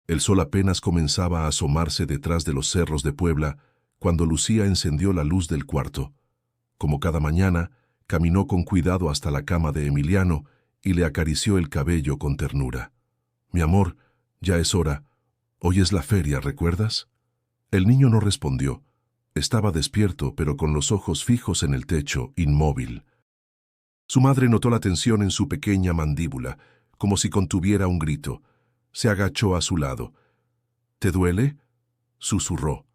El sol apenas comenzaba a asomarse detrás de los cerros de Puebla cuando Lucía encendió la luz del cuarto. Como cada mañana, caminó con cuidado hasta la cama de Emiliano y le acarició el cabello con ternura. «Mi amor, ya es hora. Hoy es la feria, ¿recuerdas?» El niño no respondió. Estaba despierto, pero con los ojos fijos en el techo, inmóvil. Su madre notó la tensión en su pequeña mandíbula, como si contuviera un grito. Se agachó a su lado. «¿Te duele?», susurró.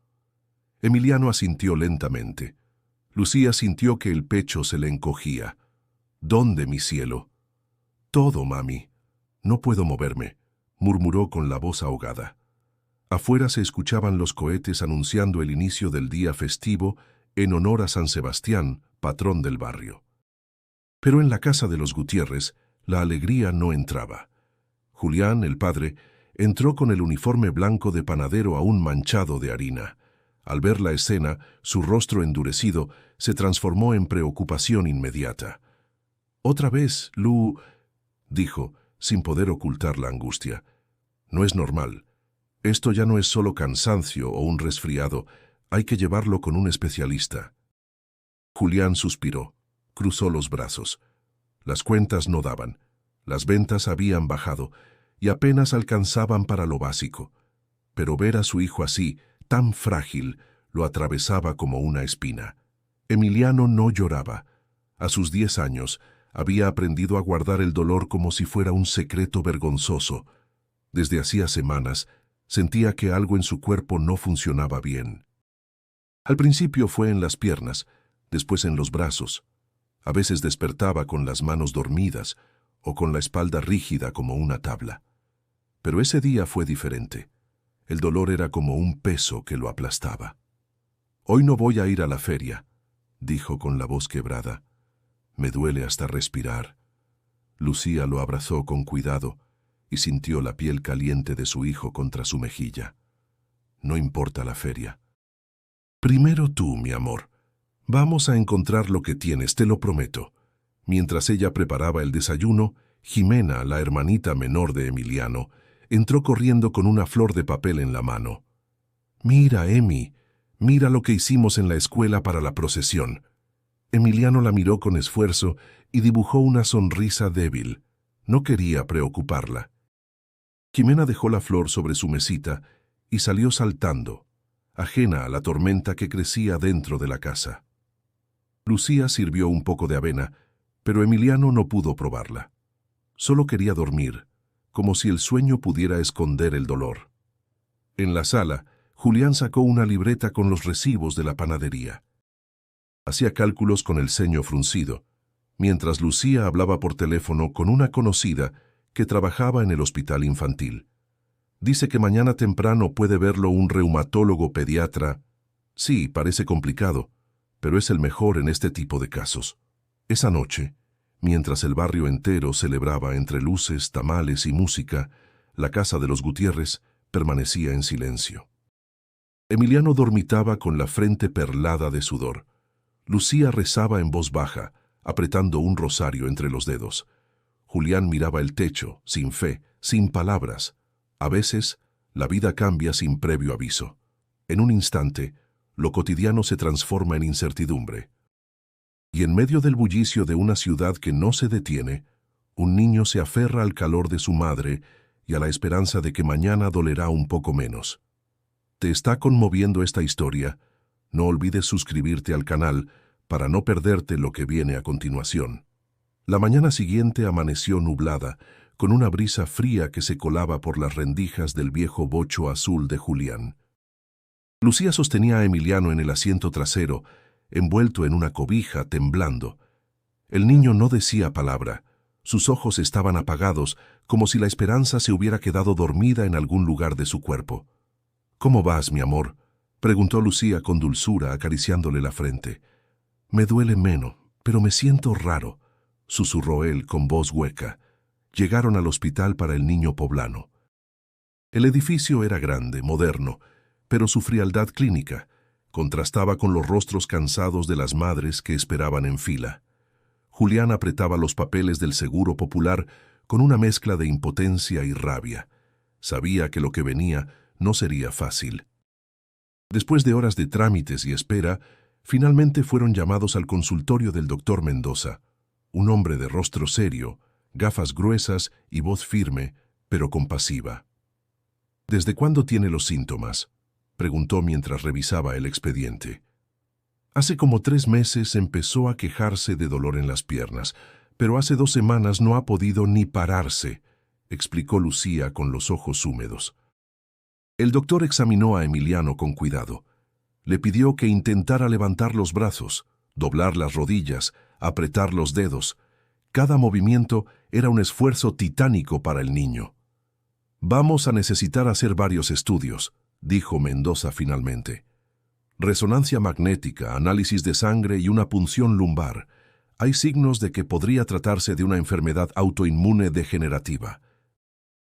Emiliano asintió lentamente. Lucía sintió que el pecho se le encogía. «¿Dónde, mi cielo?» «Todo, mami. No puedo moverme», murmuró con la voz ahogada. Afuera se escuchaban los cohetes anunciando el inicio del día festivo en honor a San Sebastián, patrón del barrio. Pero en la casa de los Gutiérrez, la alegría no entraba. Julián, el padre, entró con el uniforme blanco de panadero aún manchado de harina. Al ver la escena, su rostro endurecido se transformó en preocupación inmediata. «Otra vez, Lu», dijo, sin poder ocultar la angustia. «No es normal. Esto ya no es solo cansancio o un resfriado. Hay que llevarlo con un especialista». Julián suspiró, cruzó los brazos. Las cuentas no daban. Las ventas habían bajado y apenas alcanzaban para lo básico. Pero ver a su hijo así, tan frágil, lo atravesaba como una espina. Emiliano no lloraba. A sus 10 años, había aprendido a guardar el dolor como si fuera un secreto vergonzoso. Desde hacía semanas, sentía que algo en su cuerpo no funcionaba bien. Al principio fue en las piernas, después en los brazos. A veces despertaba con las manos dormidas o con la espalda rígida como una tabla. Pero ese día fue diferente. El dolor era como un peso que lo aplastaba. «Hoy no voy a ir a la feria», dijo con la voz quebrada. «Me duele hasta respirar». Lucía lo abrazó con cuidado y sintió la piel caliente de su hijo contra su mejilla. «No importa la feria. Primero tú, mi amor. Vamos a encontrar lo que tienes, te lo prometo». Mientras ella preparaba el desayuno, Jimena, la hermanita menor de Emiliano, entró corriendo con una flor de papel en la mano. «Mira, Emi, mira lo que hicimos en la escuela para la procesión». Emiliano la miró con esfuerzo y dibujó una sonrisa débil. No quería preocuparla. Jimena dejó la flor sobre su mesita y salió saltando, ajena a la tormenta que crecía dentro de la casa. Lucía sirvió un poco de avena, pero Emiliano no pudo probarla. Solo quería dormir, como si el sueño pudiera esconder el dolor. En la sala, Julián sacó una libreta con los recibos de la panadería. Hacía cálculos con el ceño fruncido, mientras Lucía hablaba por teléfono con una conocida que trabajaba en el hospital infantil. «Dice que mañana temprano puede verlo un reumatólogo pediatra». «Sí, parece complicado, pero es el mejor en este tipo de casos». Esa noche, mientras el barrio entero celebraba entre luces, tamales y música, la casa de los Gutiérrez permanecía en silencio. Emiliano dormitaba con la frente perlada de sudor. Lucía rezaba en voz baja, apretando un rosario entre los dedos. Julián miraba el techo, sin fe, sin palabras. A veces, la vida cambia sin previo aviso. En un instante, lo cotidiano se transforma en incertidumbre. Y en medio del bullicio de una ciudad que no se detiene, un niño se aferra al calor de su madre y a la esperanza de que mañana dolerá un poco menos. ¿Te está conmoviendo esta historia? No olvides suscribirte al canal para no perderte lo que viene a continuación. La mañana siguiente amaneció nublada, con una brisa fría que se colaba por las rendijas del viejo bocho azul de Julián. Lucía sostenía a Emiliano en el asiento trasero, envuelto en una cobija, temblando. El niño no decía palabra. Sus ojos estaban apagados, como si la esperanza se hubiera quedado dormida en algún lugar de su cuerpo. «¿Cómo vas, mi amor?», preguntó Lucía con dulzura, acariciándole la frente. «Me duele menos, pero me siento raro», susurró él con voz hueca. Llegaron al hospital para el niño poblano. El edificio era grande, moderno, pero su frialdad clínica contrastaba con los rostros cansados de las madres que esperaban en fila. Julián apretaba los papeles del Seguro Popular con una mezcla de impotencia y rabia. Sabía que lo que venía no sería fácil. Después de horas de trámites y espera, finalmente fueron llamados al consultorio del doctor Mendoza, un hombre de rostro serio, gafas gruesas y voz firme, pero compasiva. ¿Desde cuándo tiene los síntomas?, preguntó mientras revisaba el expediente. Hace como 3 meses empezó a quejarse de dolor en las piernas, pero hace 2 semanas no ha podido ni pararse, explicó Lucía con los ojos húmedos. El doctor examinó a Emiliano con cuidado. Le pidió que intentara levantar los brazos, doblar las rodillas, apretar los dedos. Cada movimiento era un esfuerzo titánico para el niño. «Vamos a necesitar hacer varios estudios», dijo Mendoza finalmente. «Resonancia magnética, análisis de sangre y una punción lumbar. Hay signos de que podría tratarse de una enfermedad autoinmune degenerativa».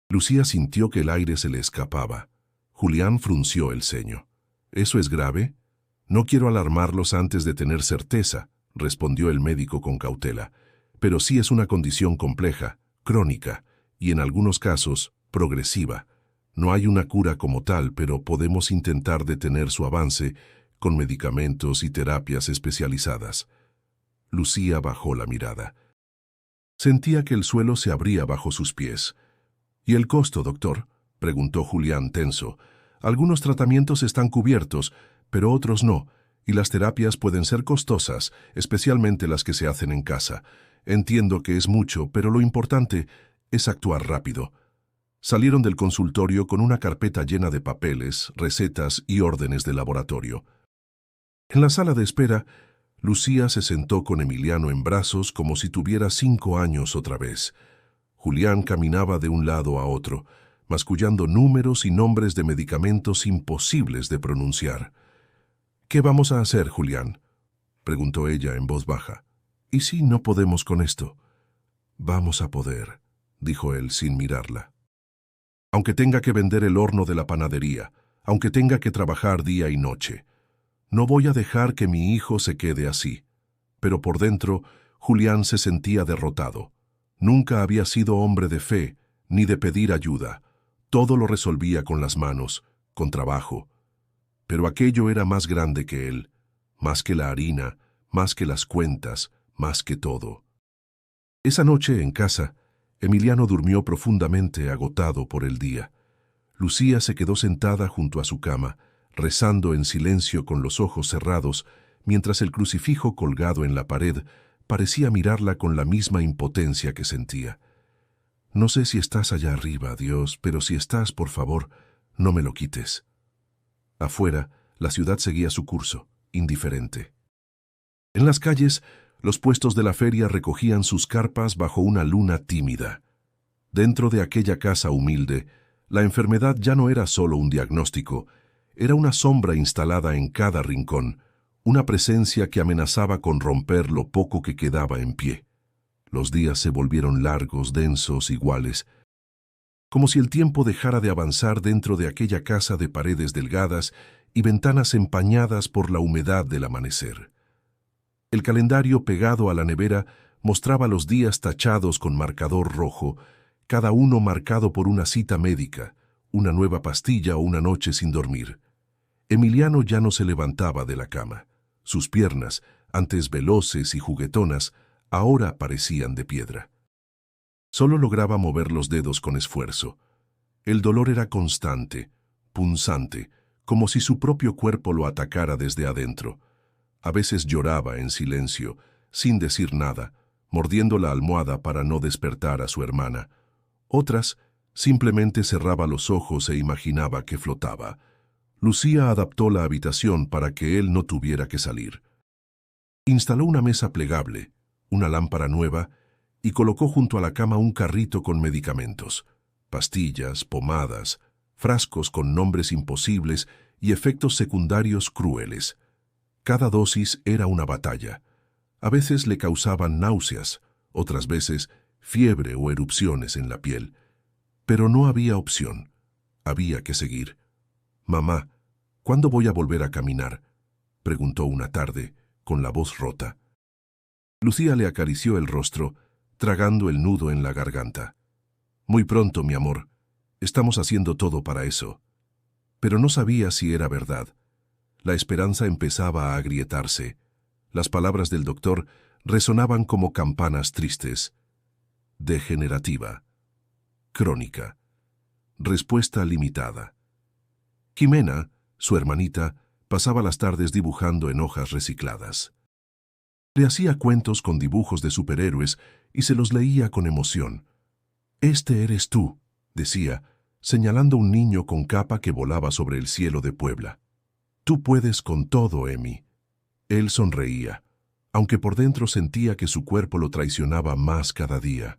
Lucía sintió que el aire se le escapaba. Julián frunció el ceño. «¿Eso es grave?» «No quiero alarmarlos antes de tener certeza», respondió el médico con cautela. «Pero sí es una condición compleja, crónica, y en algunos casos, progresiva. No hay una cura como tal, pero podemos intentar detener su avance con medicamentos y terapias especializadas». Lucía bajó la mirada. Sentía que el suelo se abría bajo sus pies. «¿Y el costo, doctor?», preguntó Julián tenso. «Algunos tratamientos están cubiertos, pero otros no, y las terapias pueden ser costosas, especialmente las que se hacen en casa. Entiendo que es mucho, pero lo importante es actuar rápido». Salieron del consultorio con una carpeta llena de papeles, recetas y órdenes de laboratorio. En la sala de espera, Lucía se sentó con Emiliano en brazos como si tuviera 5 años otra vez. Julián caminaba de un lado a otro, mascullando números y nombres de medicamentos imposibles de pronunciar. «¿Qué vamos a hacer, Julián?», preguntó ella en voz baja. «¿Y si no podemos con esto?». «Vamos a poder», dijo él sin mirarla. «Aunque tenga que vender el horno de la panadería, aunque tenga que trabajar día y noche. No voy a dejar que mi hijo se quede así». Pero por dentro, Julián se sentía derrotado. Nunca había sido hombre de fe, ni de pedir ayuda. Todo lo resolvía con las manos, con trabajo. Pero aquello era más grande que él, más que la harina, más que las cuentas, más que todo. Esa noche, en casa, Emiliano durmió profundamente agotado por el día. Lucía se quedó sentada junto a su cama, rezando en silencio con los ojos cerrados, mientras el crucifijo colgado en la pared parecía mirarla con la misma impotencia que sentía. «No sé si estás allá arriba, Dios, pero si estás, por favor, no me lo quites». Afuera, la ciudad seguía su curso, indiferente. En las calles, los puestos de la feria recogían sus carpas bajo una luna tímida. Dentro de aquella casa humilde, la enfermedad ya no era solo un diagnóstico, era una sombra instalada en cada rincón, una presencia que amenazaba con romper lo poco que quedaba en pie. Los días se volvieron largos, densos, iguales, como si el tiempo dejara de avanzar dentro de aquella casa de paredes delgadas y ventanas empañadas por la humedad del amanecer. El calendario pegado a la nevera mostraba los días tachados con marcador rojo, cada uno marcado por una cita médica, una nueva pastilla o una noche sin dormir. Emiliano ya no se levantaba de la cama. Sus piernas, antes veloces y juguetonas, ahora parecían de piedra. Solo lograba mover los dedos con esfuerzo. El dolor era constante, punzante, como si su propio cuerpo lo atacara desde adentro. A veces lloraba en silencio, sin decir nada, mordiendo la almohada para no despertar a su hermana. Otras, simplemente cerraba los ojos e imaginaba que flotaba. Lucía adaptó la habitación para que él no tuviera que salir. Instaló una mesa plegable, una lámpara nueva, y colocó junto a la cama un carrito con medicamentos, pastillas, pomadas, frascos con nombres imposibles y efectos secundarios crueles. Cada dosis era una batalla. A veces le causaban náuseas, otras veces fiebre o erupciones en la piel. Pero no había opción. Había que seguir. «Mamá, ¿cuándo voy a volver a caminar?», preguntó una tarde, con la voz rota. Lucía le acarició el rostro, tragando el nudo en la garganta. «Muy pronto, mi amor. Estamos haciendo todo para eso. Pero no sabía si era verdad. La esperanza empezaba a agrietarse. Las palabras del doctor resonaban como campanas tristes. Degenerativa. Crónica. Respuesta limitada. Jimena, su hermanita, pasaba las tardes dibujando en hojas recicladas. Le hacía cuentos con dibujos de superhéroes y se los leía con emoción. «Este eres tú», decía, señalando un niño con capa que volaba sobre el cielo de Puebla. «Tú puedes con todo, Emi». Él sonreía, aunque por dentro sentía que su cuerpo lo traicionaba más cada día.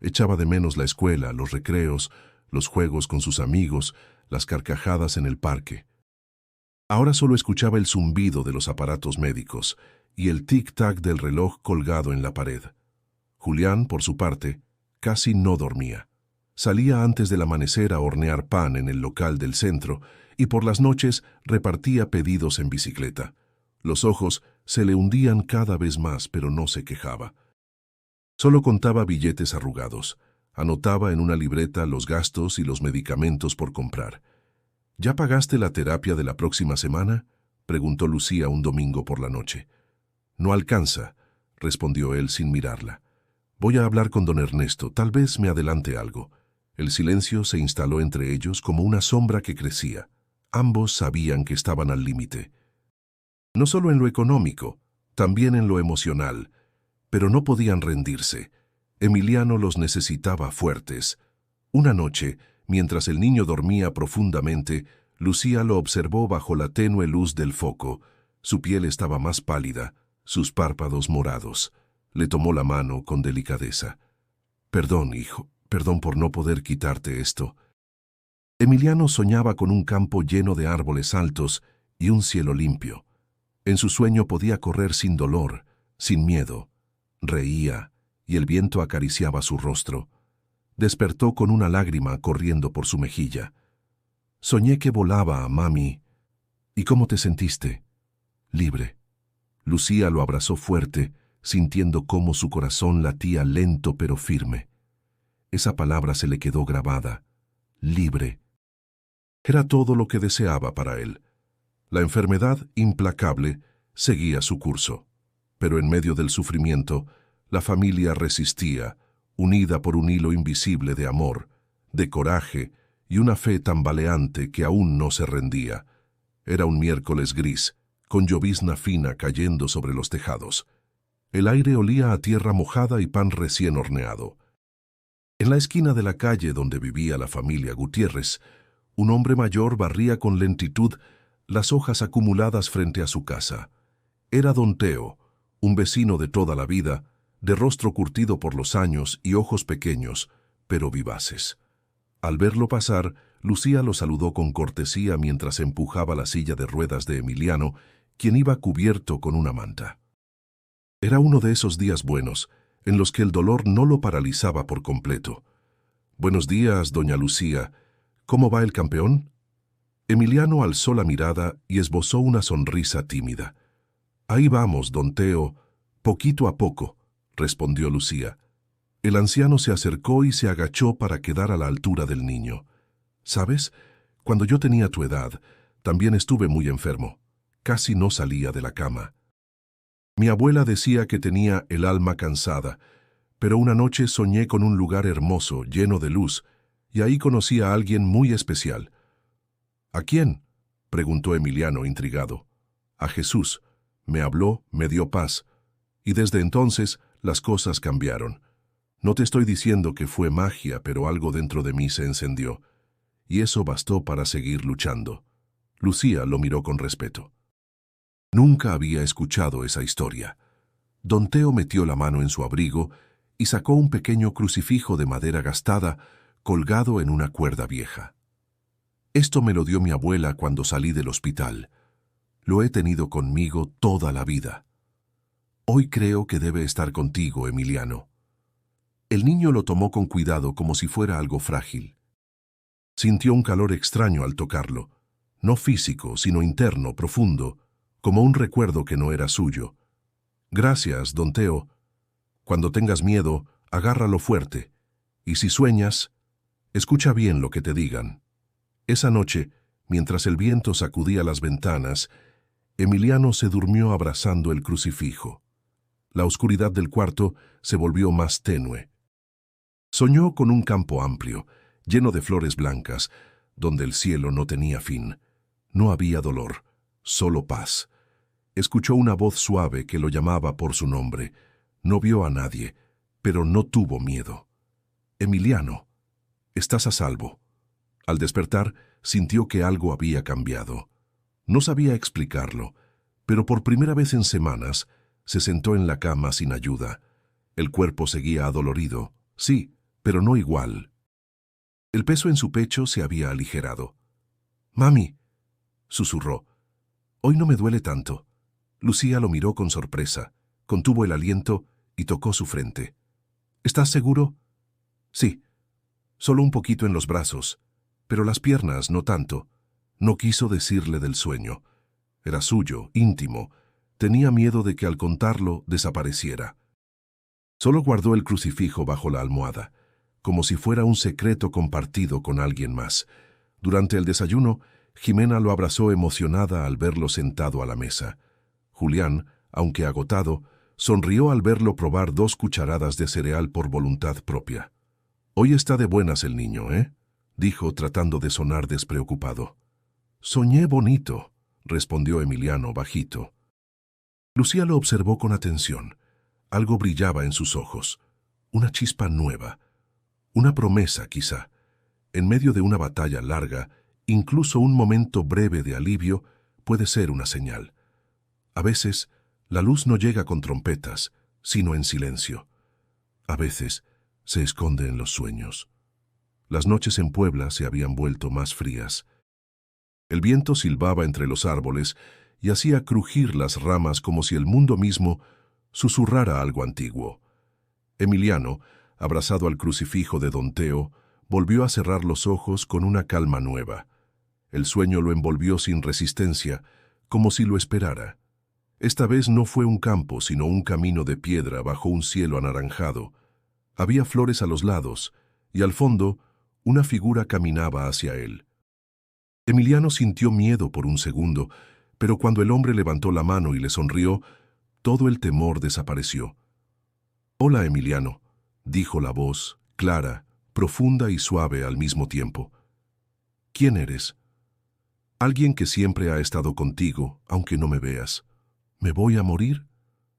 Echaba de menos la escuela, los recreos, los juegos con sus amigos, las carcajadas en el parque. Ahora solo escuchaba el zumbido de los aparatos médicos y el tic-tac del reloj colgado en la pared. Julián, por su parte, casi no dormía. Salía antes del amanecer a hornear pan en el local del centro y por las noches repartía pedidos en bicicleta. Los ojos se le hundían cada vez más, pero no se quejaba. Solo contaba billetes arrugados. Anotaba en una libreta los gastos y los medicamentos por comprar. «¿Ya pagaste la terapia de la próxima semana?», preguntó Lucía un domingo por la noche. «No alcanza», respondió él sin mirarla. «Voy a hablar con don Ernesto, tal vez me adelante algo». El silencio se instaló entre ellos como una sombra que crecía. Ambos sabían que estaban al límite. No solo en lo económico, también en lo emocional. Pero no podían rendirse. Emiliano los necesitaba fuertes. Una noche, mientras el niño dormía profundamente, Lucía lo observó bajo la tenue luz del foco. Su piel estaba más pálida, sus párpados morados. Le tomó la mano con delicadeza. «Perdón, hijo, perdón por no poder quitarte esto». Emiliano soñaba con un campo lleno de árboles altos y un cielo limpio. En su sueño podía correr sin dolor, sin miedo. Reía, y el viento acariciaba su rostro. Despertó con una lágrima corriendo por su mejilla. «Soñé que volaba, mami». «¿Y cómo te sentiste?» «Libre». Lucía lo abrazó fuerte, sintiendo cómo su corazón latía lento pero firme. Esa palabra se le quedó grabada. Libre. Era todo lo que deseaba para él. La enfermedad, implacable, seguía su curso. Pero en medio del sufrimiento, la familia resistía, unida por un hilo invisible de amor, de coraje y una fe tambaleante que aún no se rendía. Era un miércoles gris, con llovizna fina cayendo sobre los tejados. El aire olía a tierra mojada y pan recién horneado. En la esquina de la calle donde vivía la familia Gutiérrez, un hombre mayor barría con lentitud las hojas acumuladas frente a su casa. Era don Teo, un vecino de toda la vida, de rostro curtido por los años y ojos pequeños, pero vivaces. Al verlo pasar, Lucía lo saludó con cortesía mientras empujaba la silla de ruedas de Emiliano, quien iba cubierto con una manta. Era uno de esos días buenos, en los que el dolor no lo paralizaba por completo. «Buenos días, doña Lucía. ¿Cómo va el campeón?» Emiliano alzó la mirada y esbozó una sonrisa tímida. «Ahí vamos, don Teo, poquito a poco», respondió Lucía. El anciano se acercó y se agachó para quedar a la altura del niño. «¿Sabes? Cuando yo tenía tu edad, también estuve muy enfermo. Casi no salía de la cama. Mi abuela decía que tenía el alma cansada, pero una noche soñé con un lugar hermoso, lleno de luz, y ahí conocí a alguien muy especial». «¿A quién?», preguntó Emiliano intrigado. «A Jesús. Me habló, me dio paz. Y desde entonces las cosas cambiaron. No te estoy diciendo que fue magia, pero algo dentro de mí se encendió. Y eso bastó para seguir luchando». Lucía lo miró con respeto. Nunca había escuchado esa historia. Don Teo metió la mano en su abrigo y sacó un pequeño crucifijo de madera gastada colgado en una cuerda vieja. «Esto me lo dio mi abuela cuando salí del hospital. Lo he tenido conmigo toda la vida. Hoy creo que debe estar contigo, Emiliano». El niño lo tomó con cuidado como si fuera algo frágil. Sintió un calor extraño al tocarlo, no físico, sino interno, profundo, como un recuerdo que no era suyo. «Gracias, don Teo. Cuando tengas miedo, agárralo fuerte. Y si sueñas, Escucha bien lo que te digan. Esa noche, mientras el viento sacudía las ventanas, Emiliano se durmió abrazando el crucifijo. La oscuridad del cuarto se volvió más tenue. Soñó con un campo amplio, lleno de flores blancas, donde el cielo no tenía fin. No había dolor, solo paz. Escuchó una voz suave que lo llamaba por su nombre. No vio a nadie, pero no tuvo miedo. Emiliano, estás a salvo. Al despertar, sintió que algo había cambiado. No sabía explicarlo, pero por primera vez en semanas se sentó en la cama sin ayuda. El cuerpo seguía adolorido, sí, pero no igual. El peso en su pecho se había aligerado. «Mami», susurró, «hoy no me duele tanto». Lucía lo miró con sorpresa, contuvo el aliento y tocó su frente. «¿Estás seguro?» «Sí, solo un poquito en los brazos, pero las piernas no tanto». No quiso decirle del sueño. Era suyo, íntimo. Tenía miedo de que al contarlo desapareciera. Solo guardó el crucifijo bajo la almohada, como si fuera un secreto compartido con alguien más. Durante el desayuno, Jimena lo abrazó emocionada al verlo sentado a la mesa. Julián, aunque agotado, sonrió al verlo probar 2 cucharadas de cereal por voluntad propia. «Hoy está de buenas el niño, ¿eh?», dijo tratando de sonar despreocupado. «Soñé bonito», respondió Emiliano bajito. Lucía lo observó con atención. Algo brillaba en sus ojos. Una chispa nueva. Una promesa, quizá. En medio de una batalla larga, incluso un momento breve de alivio puede ser una señal. A veces, la luz no llega con trompetas, sino en silencio. A veces, se esconde en los sueños. Las noches en Puebla se habían vuelto más frías. El viento silbaba entre los árboles y hacía crujir las ramas como si el mundo mismo susurrara algo antiguo. Emiliano, abrazado al crucifijo de don Teo, volvió a cerrar los ojos con una calma nueva. El sueño lo envolvió sin resistencia, como si lo esperara. Esta vez no fue un campo, sino un camino de piedra bajo un cielo anaranjado. Había flores a los lados, y al fondo, una figura caminaba hacia él. Emiliano sintió miedo por un segundo, pero cuando el hombre levantó la mano y le sonrió, todo el temor desapareció. «Hola, Emiliano», dijo la voz, clara, profunda y suave al mismo tiempo. «¿Quién eres?» «Alguien que siempre ha estado contigo, aunque no me veas». «¿Me voy a morir?»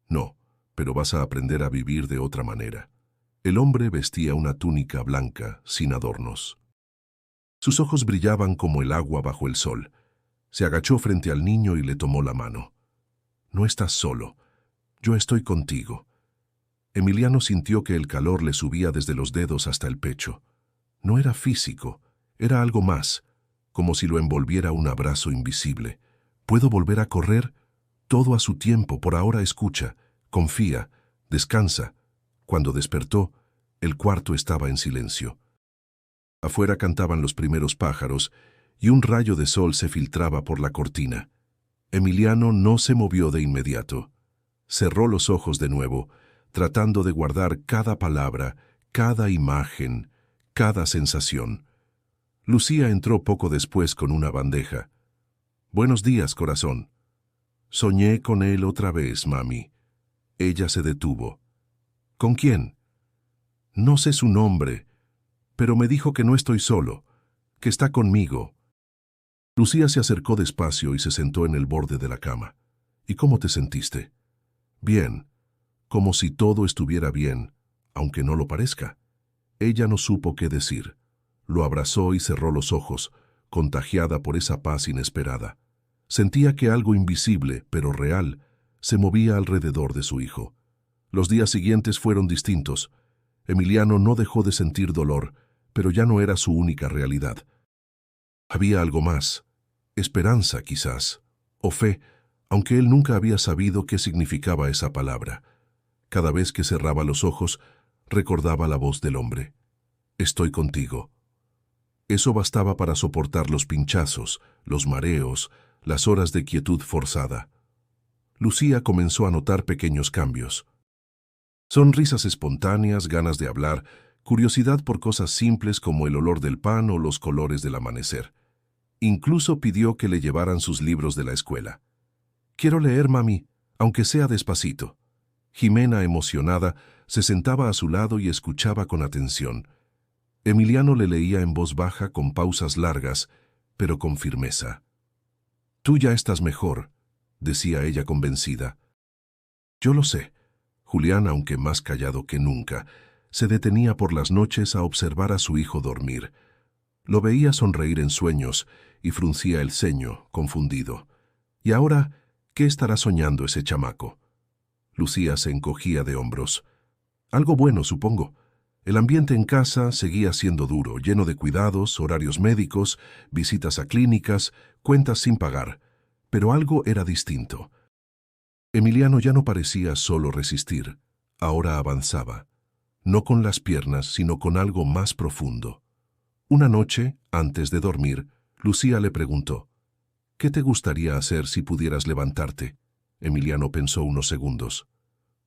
«No, pero vas a aprender a vivir de otra manera». El hombre vestía una túnica blanca, sin adornos. Sus ojos brillaban como el agua bajo el sol. Se agachó frente al niño y le tomó la mano. «No estás solo. Yo estoy contigo». Emiliano sintió que el calor le subía desde los dedos hasta el pecho. No era físico, era algo más, como si lo envolviera un abrazo invisible. «¿Puedo volver a correr?» «Todo a su tiempo, por ahora escucha, confía, descansa». Cuando despertó, el cuarto estaba en silencio. Afuera cantaban los primeros pájaros y un rayo de sol se filtraba por la cortina. Emiliano no se movió de inmediato. Cerró los ojos de nuevo, tratando de guardar cada palabra, cada imagen, cada sensación. Lucía entró poco después con una bandeja. «Buenos días, corazón». «Soñé con él otra vez, mami». Ella se detuvo. «¿Con quién?» «No sé su nombre, pero me dijo que no estoy solo, que está conmigo». Lucía se acercó despacio y se sentó en el borde de la cama. «¿Y cómo te sentiste?» «Bien, como si todo estuviera bien, aunque no lo parezca». Ella no supo qué decir. Lo abrazó y cerró los ojos, contagiada por esa paz inesperada. Sentía que algo invisible, pero real, se movía alrededor de su hijo. Los días siguientes fueron distintos. Emiliano no dejó de sentir dolor, pero ya no era su única realidad. Había algo más, esperanza quizás, o fe, aunque él nunca había sabido qué significaba esa palabra. Cada vez que cerraba los ojos, recordaba la voz del hombre. «Estoy contigo». Eso bastaba para soportar los pinchazos, los mareos, las horas de quietud forzada. Lucía comenzó a notar pequeños cambios. Sonrisas espontáneas, ganas de hablar, curiosidad por cosas simples como el olor del pan o los colores del amanecer. Incluso pidió que le llevaran sus libros de la escuela. «Quiero leer, mami, aunque sea despacito». Jimena, emocionada, se sentaba a su lado y escuchaba con atención. Emiliano le leía en voz baja con pausas largas, pero con firmeza. «Tú ya estás mejor», decía ella convencida. «Yo lo sé». Julián, aunque más callado que nunca, se detenía por las noches a observar a su hijo dormir. Lo veía sonreír en sueños y fruncía el ceño, confundido. ¿Y ahora qué estará soñando ese chamaco? Lucía se encogía de hombros. Algo bueno, supongo. El ambiente en casa seguía siendo duro, lleno de cuidados, horarios médicos, visitas a clínicas, cuentas sin pagar. Pero algo era distinto. Emiliano ya no parecía solo resistir. Ahora avanzaba. No con las piernas, sino con algo más profundo. Una noche, antes de dormir, Lucía le preguntó: «¿Qué te gustaría hacer si pudieras levantarte?» Emiliano pensó unos segundos.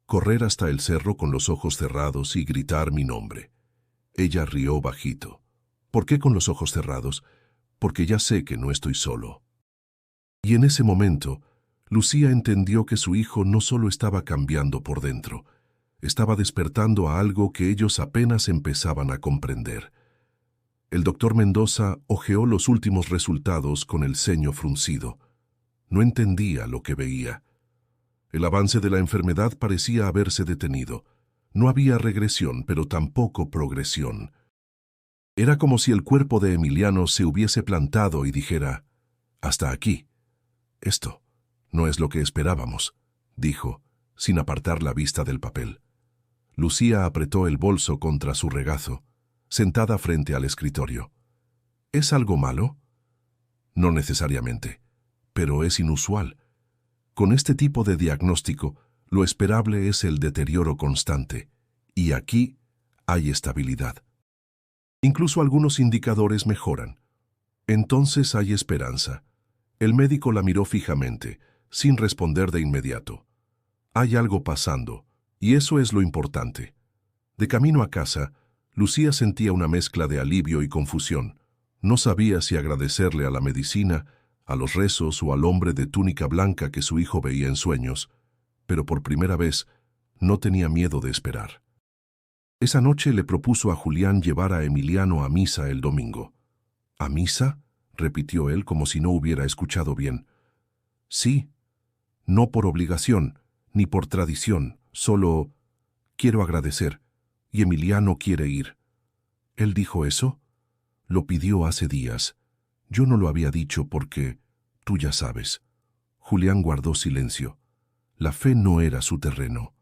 «Correr hasta el cerro con los ojos cerrados y gritar mi nombre». Ella rió bajito. «¿Por qué con los ojos cerrados? Porque ya sé que no estoy solo». Y en ese momento, Lucía entendió que su hijo no solo estaba cambiando por dentro, estaba despertando a algo que ellos apenas empezaban a comprender. El doctor Mendoza hojeó los últimos resultados con el ceño fruncido. No entendía lo que veía. El avance de la enfermedad parecía haberse detenido. No había regresión, pero tampoco progresión. Era como si el cuerpo de Emiliano se hubiese plantado y dijera: «Hasta aquí. Esto no es lo que esperábamos», dijo, sin apartar la vista del papel. Lucía apretó el bolso contra su regazo, sentada frente al escritorio. «¿Es algo malo?» «No necesariamente, pero es inusual. Con este tipo de diagnóstico, lo esperable es el deterioro constante, y aquí hay estabilidad. Incluso algunos indicadores mejoran. Entonces hay esperanza». El médico la miró fijamente, sin responder de inmediato. «Hay algo pasando, y eso es lo importante». De camino a casa, Lucía sentía una mezcla de alivio y confusión. No sabía si agradecerle a la medicina, a los rezos o al hombre de túnica blanca que su hijo veía en sueños, pero por primera vez no tenía miedo de esperar. Esa noche le propuso a Julián llevar a Emiliano a misa el domingo. «¿A misa?», repitió él como si no hubiera escuchado bien. «Sí, no por obligación, ni por tradición, solo quiero agradecer, y Emiliano quiere ir». «¿Él dijo eso?» «Lo pidió hace días. Yo no lo había dicho porque, tú ya sabes». Julián guardó silencio. La fe no era su terreno.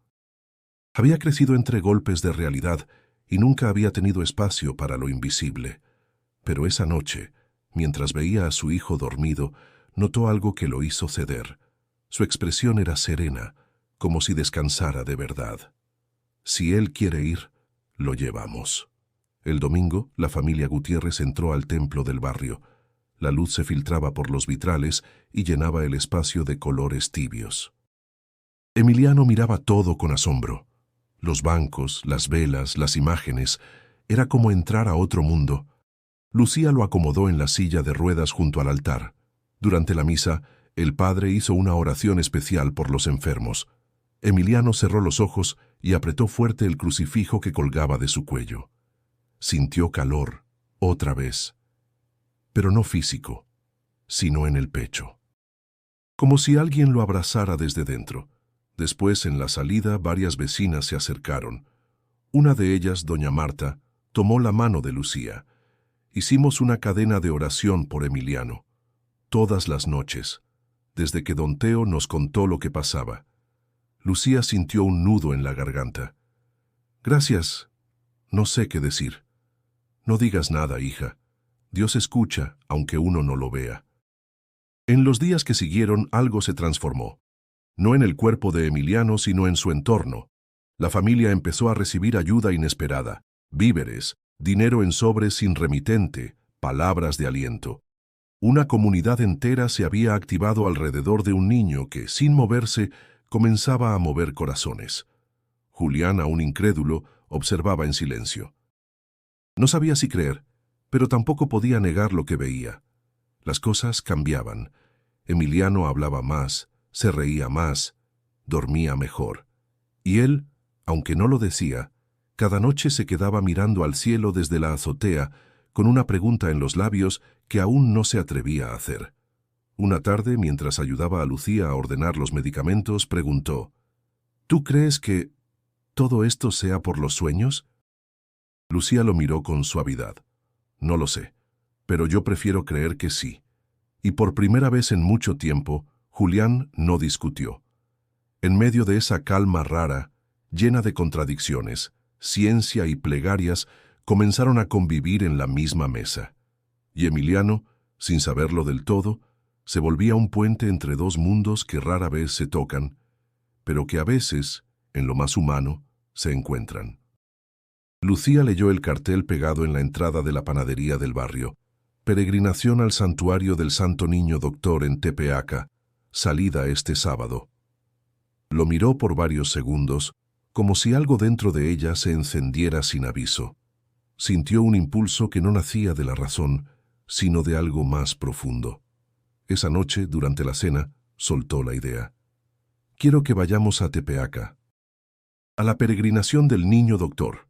Había crecido entre golpes de realidad y nunca había tenido espacio para lo invisible. Pero esa noche, mientras veía a su hijo dormido, notó algo que lo hizo ceder. Su expresión era serena, como si descansara de verdad. «Si él quiere ir, lo llevamos». El domingo, la familia Gutiérrez entró al templo del barrio. La luz se filtraba por los vitrales y llenaba el espacio de colores tibios. Emiliano miraba todo con asombro. Los bancos, las velas, las imágenes, era como entrar a otro mundo. Lucía lo acomodó en la silla de ruedas junto al altar. Durante la misa, el padre hizo una oración especial por los enfermos. Emiliano cerró los ojos y apretó fuerte el crucifijo que colgaba de su cuello. Sintió calor, otra vez, pero no físico, sino en el pecho. Como si alguien lo abrazara desde dentro. Después, en la salida, varias vecinas se acercaron. Una de ellas, doña Marta, tomó la mano de Lucía. Hicimos una cadena de oración por Emiliano. Todas las noches, desde que don Teo nos contó lo que pasaba. Lucía sintió un nudo en la garganta. «Gracias. No sé qué decir». «No digas nada, hija. Dios escucha, aunque uno no lo vea». En los días que siguieron, algo se transformó. No en el cuerpo de Emiliano, sino en su entorno. La familia empezó a recibir ayuda inesperada, víveres, dinero en sobres sin remitente, palabras de aliento. Una comunidad entera se había activado alrededor de un niño que, sin moverse, comenzaba a mover corazones. Julián, aún incrédulo, observaba en silencio. No sabía si creer, pero tampoco podía negar lo que veía. Las cosas cambiaban. Emiliano hablaba más, se reía más, dormía mejor. Y él, aunque no lo decía, cada noche se quedaba mirando al cielo desde la azotea con una pregunta en los labios que aún no se atrevía a hacer. Una tarde, mientras ayudaba a Lucía a ordenar los medicamentos, preguntó: ¿Tú crees que todo esto sea por los sueños? Lucía lo miró con suavidad. No lo sé, pero yo prefiero creer que sí. Y por primera vez en mucho tiempo, Julián no discutió. En medio de esa calma rara, llena de contradicciones, ciencia y plegarias comenzaron a convivir en la misma mesa. Y Emiliano, sin saberlo del todo, se volvía un puente entre dos mundos que rara vez se tocan, pero que a veces, en lo más humano, se encuentran. Lucía leyó el cartel pegado en la entrada de la panadería del barrio: Peregrinación al santuario del Santo Niño Doctor en Tepeaca, salida este sábado. Lo miró por varios segundos, como si algo dentro de ella se encendiera sin aviso. Sintió un impulso que no nacía de la razón, sino de algo más profundo. Esa noche, durante la cena, soltó la idea. Quiero que vayamos a Tepeaca. A la peregrinación del Niño Doctor.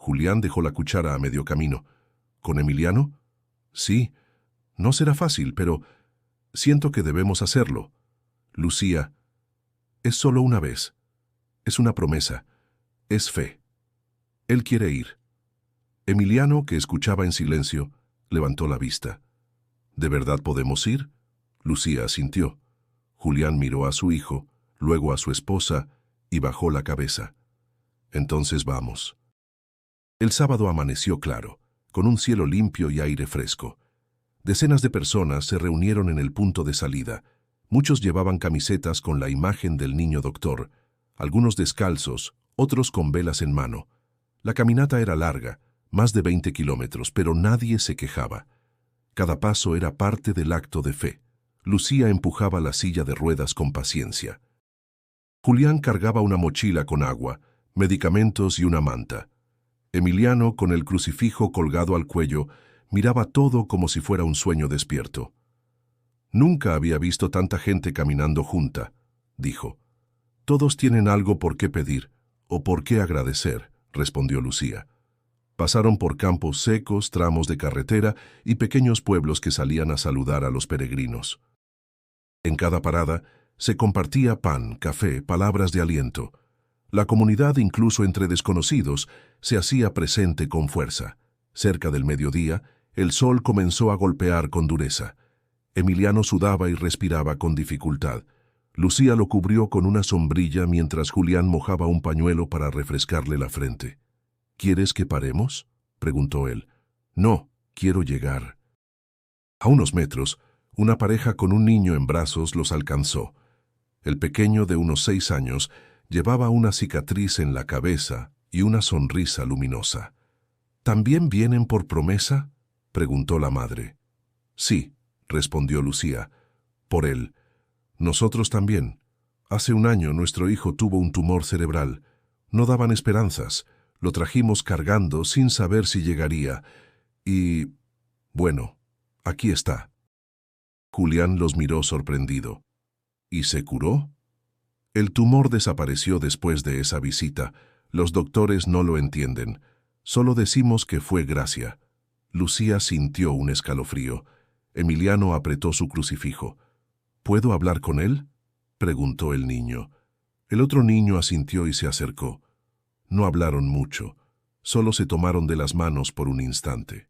Julián dejó la cuchara a medio camino. ¿Con Emiliano? Sí. No será fácil, pero siento que debemos hacerlo. Lucía, es solo una vez. Es una promesa. Es fe. Él quiere ir. Emiliano, que escuchaba en silencio, levantó la vista. ¿De verdad podemos ir? Lucía asintió. Julián miró a su hijo, luego a su esposa, y bajó la cabeza. Entonces vamos. El sábado amaneció claro, con un cielo limpio y aire fresco. Decenas de personas se reunieron en el punto de salida. Muchos llevaban camisetas con la imagen del Niño Doctor, algunos descalzos, otros con velas en mano. La caminata era larga, más de 20 kilómetros, pero nadie se quejaba. Cada paso era parte del acto de fe. Lucía empujaba la silla de ruedas con paciencia. Julián cargaba una mochila con agua, medicamentos y una manta. Emiliano, con el crucifijo colgado al cuello, miraba todo como si fuera un sueño despierto. Nunca había visto tanta gente caminando junta, dijo. Todos tienen algo por qué pedir, o por qué agradecer, respondió Lucía. Pasaron por campos secos, tramos de carretera y pequeños pueblos que salían a saludar a los peregrinos. En cada parada se compartía pan, café, palabras de aliento. La comunidad, incluso entre desconocidos, se hacía presente con fuerza. Cerca del mediodía, el sol comenzó a golpear con dureza. Emiliano sudaba y respiraba con dificultad. Lucía lo cubrió con una sombrilla mientras Julián mojaba un pañuelo para refrescarle la frente. ¿Quieres que paremos?, preguntó él. No, quiero llegar. A unos metros, una pareja con un niño en brazos los alcanzó. El pequeño, de unos 6 años, llevaba una cicatriz en la cabeza y una sonrisa luminosa. ¿También vienen por promesa?, preguntó la madre. Sí, respondió Lucía, por él. Nosotros también. Hace un año nuestro hijo tuvo un tumor cerebral. No daban esperanzas. Lo trajimos cargando sin saber si llegaría. Y, bueno, aquí está. Julián los miró sorprendido. ¿Y se curó? El tumor desapareció después de esa visita. Los doctores no lo entienden. Solo decimos que fue gracia. Lucía sintió un escalofrío. Emiliano apretó su crucifijo. ¿Puedo hablar con él?, preguntó el niño. El otro niño asintió y se acercó. No hablaron mucho. Solo se tomaron de las manos por un instante.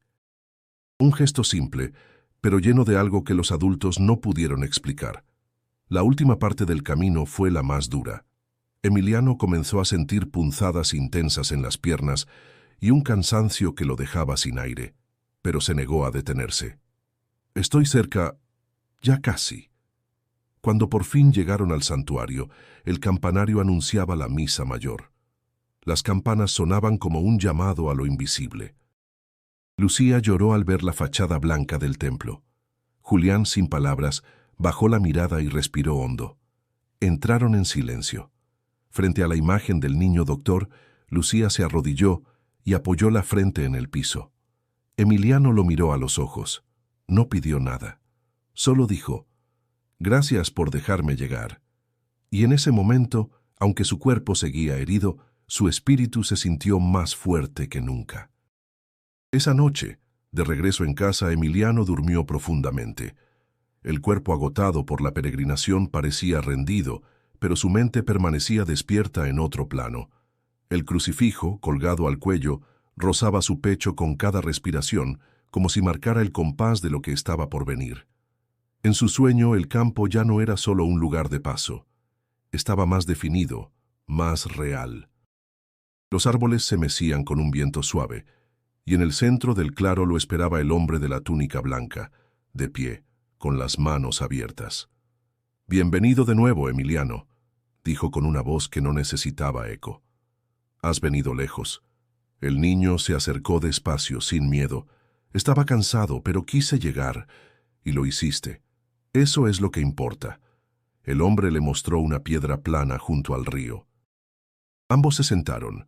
Un gesto simple, pero lleno de algo que los adultos no pudieron explicar. La última parte del camino fue la más dura. Emiliano comenzó a sentir punzadas intensas en las piernas y un cansancio que lo dejaba sin aire, pero se negó a detenerse. Estoy cerca, ya casi. Cuando por fin llegaron al santuario, el campanario anunciaba la misa mayor. Las campanas sonaban como un llamado a lo invisible. Lucía lloró al ver la fachada blanca del templo. Julián, sin palabras, bajó la mirada y respiró hondo. Entraron en silencio. Frente a la imagen del Niño Doctor, Lucía se arrodilló y apoyó la frente en el piso. Emiliano lo miró a los ojos. No pidió nada. Solo dijo, «Gracias por dejarme llegar». Y en ese momento, aunque su cuerpo seguía herido, su espíritu se sintió más fuerte que nunca. Esa noche, de regreso en casa, Emiliano durmió profundamente. El cuerpo agotado por la peregrinación parecía rendido, pero su mente permanecía despierta en otro plano. El crucifijo, colgado al cuello, rozaba su pecho con cada respiración, como si marcara el compás de lo que estaba por venir. En su sueño, el campo ya no era solo un lugar de paso. Estaba más definido, más real. Los árboles se mecían con un viento suave, y en el centro del claro lo esperaba el hombre de la túnica blanca, de pie, con las manos abiertas. «Bienvenido de nuevo, Emiliano», dijo con una voz que no necesitaba eco. «Has venido lejos». El niño se acercó despacio, sin miedo. Estaba cansado, pero quise llegar, y lo hiciste. Eso es lo que importa. El hombre le mostró una piedra plana junto al río. Ambos se sentaron.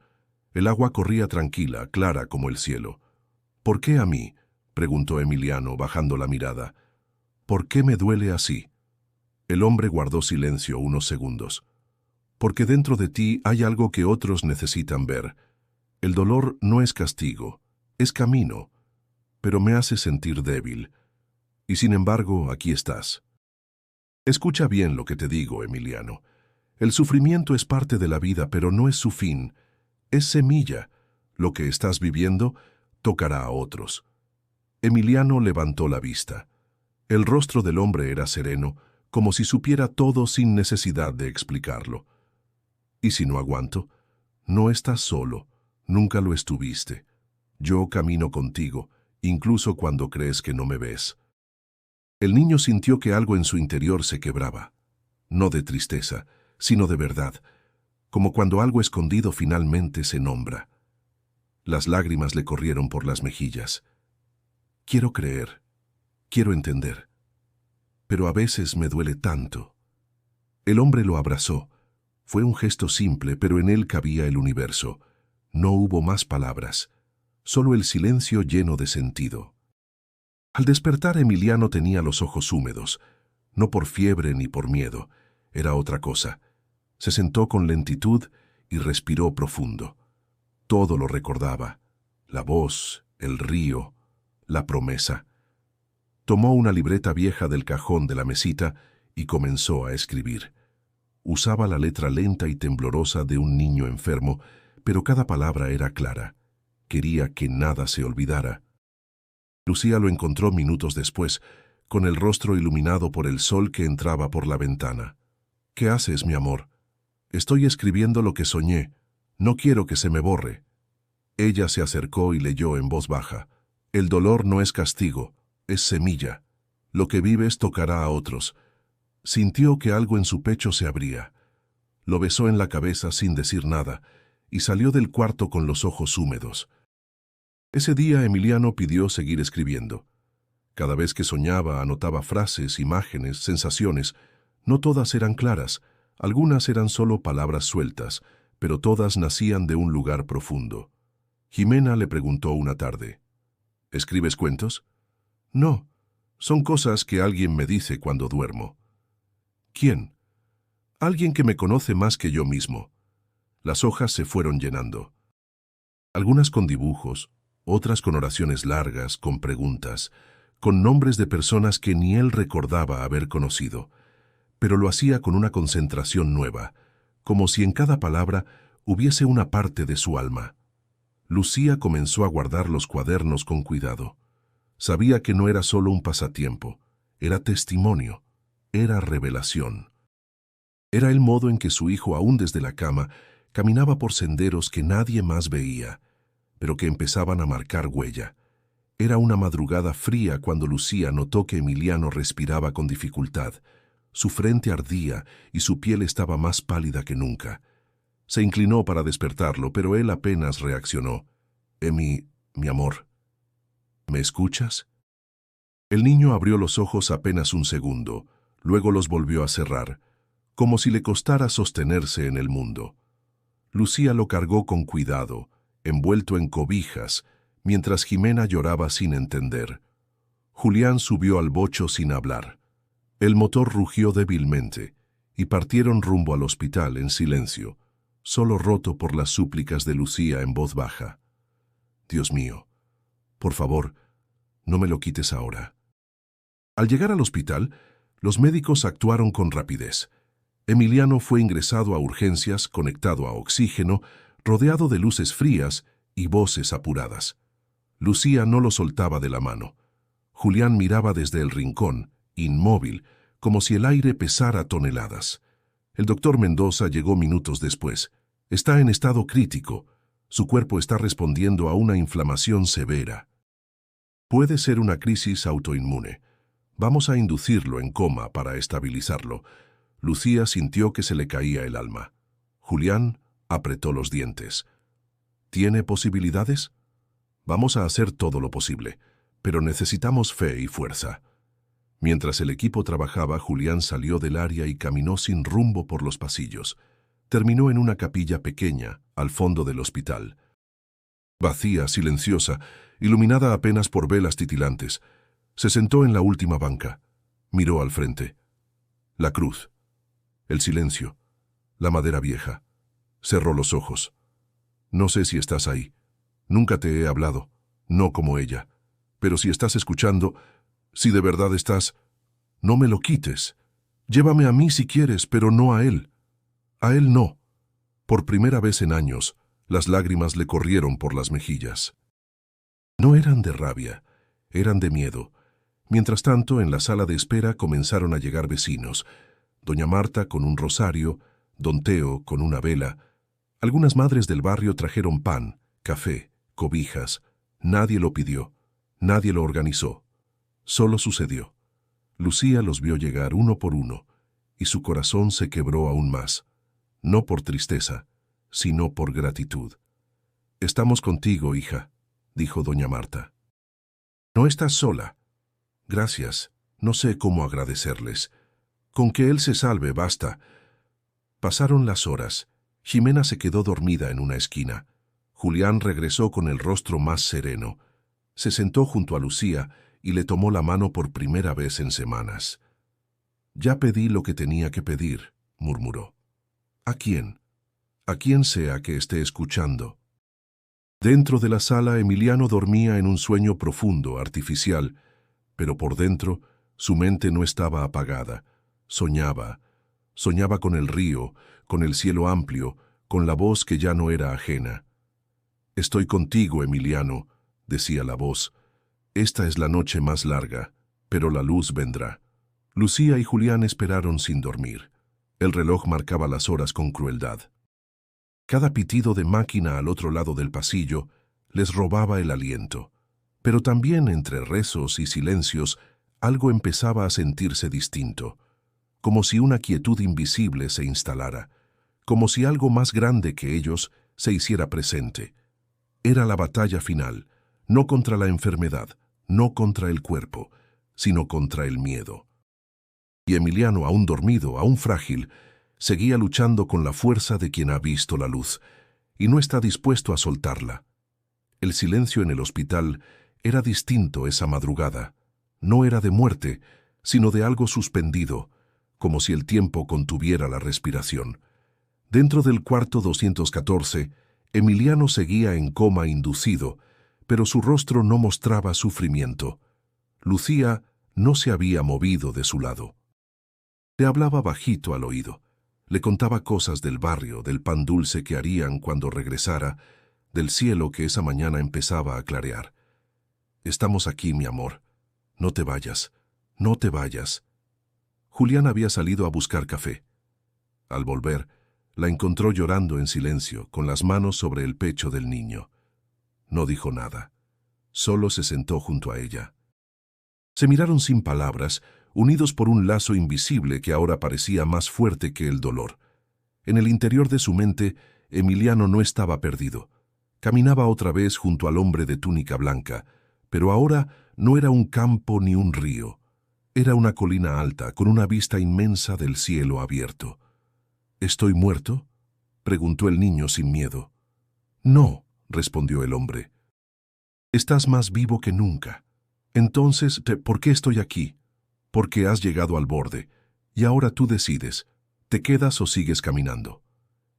El agua corría tranquila, clara como el cielo. «¿Por qué a mí?», preguntó Emiliano, bajando la mirada. «¿Por qué me duele así?». El hombre guardó silencio unos segundos. «Porque dentro de ti hay algo que otros necesitan ver. El dolor no es castigo, es camino, pero me hace sentir débil. Y sin embargo, aquí estás». Escucha bien lo que te digo, Emiliano. El sufrimiento es parte de la vida, pero no es su fin. Es semilla. Lo que estás viviendo tocará a otros. Emiliano levantó la vista. El rostro del hombre era sereno, como si supiera todo sin necesidad de explicarlo. «¿Y si no aguanto? No estás solo, nunca lo estuviste. Yo camino contigo, incluso cuando crees que no me ves». El niño sintió que algo en su interior se quebraba. No de tristeza, sino de verdad, como cuando algo escondido finalmente se nombra. Las lágrimas le corrieron por las mejillas. «Quiero creer, quiero entender, pero a veces me duele tanto». El hombre lo abrazó. Fue un gesto simple, pero en él cabía el universo. No hubo más palabras, solo el silencio lleno de sentido. Al despertar, Emiliano tenía los ojos húmedos, no por fiebre ni por miedo, era otra cosa. Se sentó con lentitud y respiró profundo. Todo lo recordaba, la voz, el río, la promesa. Tomó una libreta vieja del cajón de la mesita y comenzó a escribir. Usaba la letra lenta y temblorosa de un niño enfermo, pero cada palabra era clara. Quería que nada se olvidara. Lucía lo encontró minutos después, con el rostro iluminado por el sol que entraba por la ventana. «¿Qué haces, mi amor?» «Estoy escribiendo lo que soñé. No quiero que se me borre». Ella se acercó y leyó en voz baja. «El dolor no es castigo, es semilla. Lo que vives tocará a otros». Sintió que algo en su pecho se abría. Lo besó en la cabeza sin decir nada, y salió del cuarto con los ojos húmedos. Ese día Emiliano pidió seguir escribiendo. Cada vez que soñaba anotaba frases, imágenes, sensaciones. No todas eran claras, algunas eran solo palabras sueltas, pero todas nacían de un lugar profundo. Jimena le preguntó una tarde, «¿Escribes cuentos?» «No, son cosas que alguien me dice cuando duermo». «¿Quién?» «Alguien que me conoce más que yo mismo». Las hojas se fueron llenando. Algunas con dibujos, otras con oraciones largas, con preguntas, con nombres de personas que ni él recordaba haber conocido, pero lo hacía con una concentración nueva, como si en cada palabra hubiese una parte de su alma. Lucía comenzó a guardar los cuadernos con cuidado. Sabía que no era solo un pasatiempo, era testimonio, era revelación. Era el modo en que su hijo, aún desde la cama, caminaba por senderos que nadie más veía, pero que empezaban a marcar huella. Era una madrugada fría cuando Lucía notó que Emiliano respiraba con dificultad. Su frente ardía y su piel estaba más pálida que nunca. Se inclinó para despertarlo, pero él apenas reaccionó. «Emi, mi amor, ¿me escuchas?» El niño abrió los ojos apenas un segundo, luego los volvió a cerrar, como si le costara sostenerse en el mundo. Lucía lo cargó con cuidado, envuelto en cobijas, mientras Jimena lloraba sin entender. Julián subió al bocho sin hablar. El motor rugió débilmente, y partieron rumbo al hospital en silencio, solo roto por las súplicas de Lucía en voz baja. Dios mío, por favor, no me lo quites ahora. Al llegar al hospital, los médicos actuaron con rapidez. Emiliano fue ingresado a urgencias, conectado a oxígeno, rodeado de luces frías y voces apuradas. Lucía no lo soltaba de la mano. Julián miraba desde el rincón, inmóvil, como si el aire pesara toneladas. El doctor Mendoza llegó minutos después. Está en estado crítico. Su cuerpo está respondiendo a una inflamación severa. Puede ser una crisis autoinmune. Vamos a inducirlo en coma para estabilizarlo. Lucía sintió que se le caía el alma. Julián apretó los dientes. ¿Tiene posibilidades? Vamos a hacer todo lo posible, pero necesitamos fe y fuerza. Mientras el equipo trabajaba, Julián salió del área y caminó sin rumbo por los pasillos. Terminó en una capilla pequeña, al fondo del hospital. Vacía, silenciosa, iluminada apenas por velas titilantes. Se sentó en la última banca. Miró al frente. La cruz. El silencio. La madera vieja. Cerró los ojos. No sé si estás ahí. Nunca te he hablado. No como ella. Pero si estás escuchando, si de verdad estás, no me lo quites. Llévame a mí si quieres, pero no a él. A él no. Por primera vez en años, las lágrimas le corrieron por las mejillas. No eran de rabia, eran de miedo. Mientras tanto, en la sala de espera comenzaron a llegar vecinos. Doña Marta con un rosario, don Teo con una vela. Algunas madres del barrio trajeron pan, café, cobijas. Nadie lo pidió, nadie lo organizó. Solo sucedió. Lucía los vio llegar uno por uno, y su corazón se quebró aún más. No por tristeza, sino por gratitud. «Estamos contigo, hija», dijo doña Marta. «No estás sola. Gracias, no sé cómo agradecerles. Con que él se salve, basta». Pasaron las horas. Jimena se quedó dormida en una esquina. Julián regresó con el rostro más sereno. Se sentó junto a Lucía y le tomó la mano por primera vez en semanas. «Ya pedí lo que tenía que pedir», murmuró. «¿A quién? A quien sea que esté escuchando». Dentro de la sala, Emiliano dormía en un sueño profundo, artificial, pero por dentro su mente no estaba apagada. Soñaba. Soñaba con el río, con el cielo amplio, con la voz que ya no era ajena. «Estoy contigo, Emiliano», decía la voz. «Esta es la noche más larga, pero la luz vendrá». Lucía y Julián esperaron sin dormir. El reloj marcaba las horas con crueldad. Cada pitido de máquina al otro lado del pasillo les robaba el aliento. Pero también entre rezos y silencios algo empezaba a sentirse distinto, como si una quietud invisible se instalara, como si algo más grande que ellos se hiciera presente. Era la batalla final, no contra la enfermedad, no contra el cuerpo, sino contra el miedo. Y Emiliano, aún dormido, aún frágil, seguía luchando con la fuerza de quien ha visto la luz, y no está dispuesto a soltarla. El silencio en el hospital era distinto esa madrugada. No era de muerte, sino de algo suspendido, como si el tiempo contuviera la respiración. Dentro del cuarto 214, Emiliano seguía en coma inducido, pero su rostro no mostraba sufrimiento. Lucía no se había movido de su lado. Le hablaba bajito al oído. Le contaba cosas del barrio, del pan dulce que harían cuando regresara, del cielo que esa mañana empezaba a clarear. «Estamos aquí, mi amor. No te vayas, no te vayas». Julián había salido a buscar café. Al volver, la encontró llorando en silencio, con las manos sobre el pecho del niño. No dijo nada. Solo se sentó junto a ella. Se miraron sin palabras, unidos por un lazo invisible que ahora parecía más fuerte que el dolor. En el interior de su mente, Emiliano no estaba perdido. Caminaba otra vez junto al hombre de túnica blanca, pero ahora no era un campo ni un río. Era una colina alta, con una vista inmensa del cielo abierto. «¿Estoy muerto?», preguntó el niño sin miedo. «No», respondió el hombre. Estás más vivo que nunca. Entonces, ¿por qué estoy aquí? Porque has llegado al borde, y ahora tú decides, ¿te quedas o sigues caminando?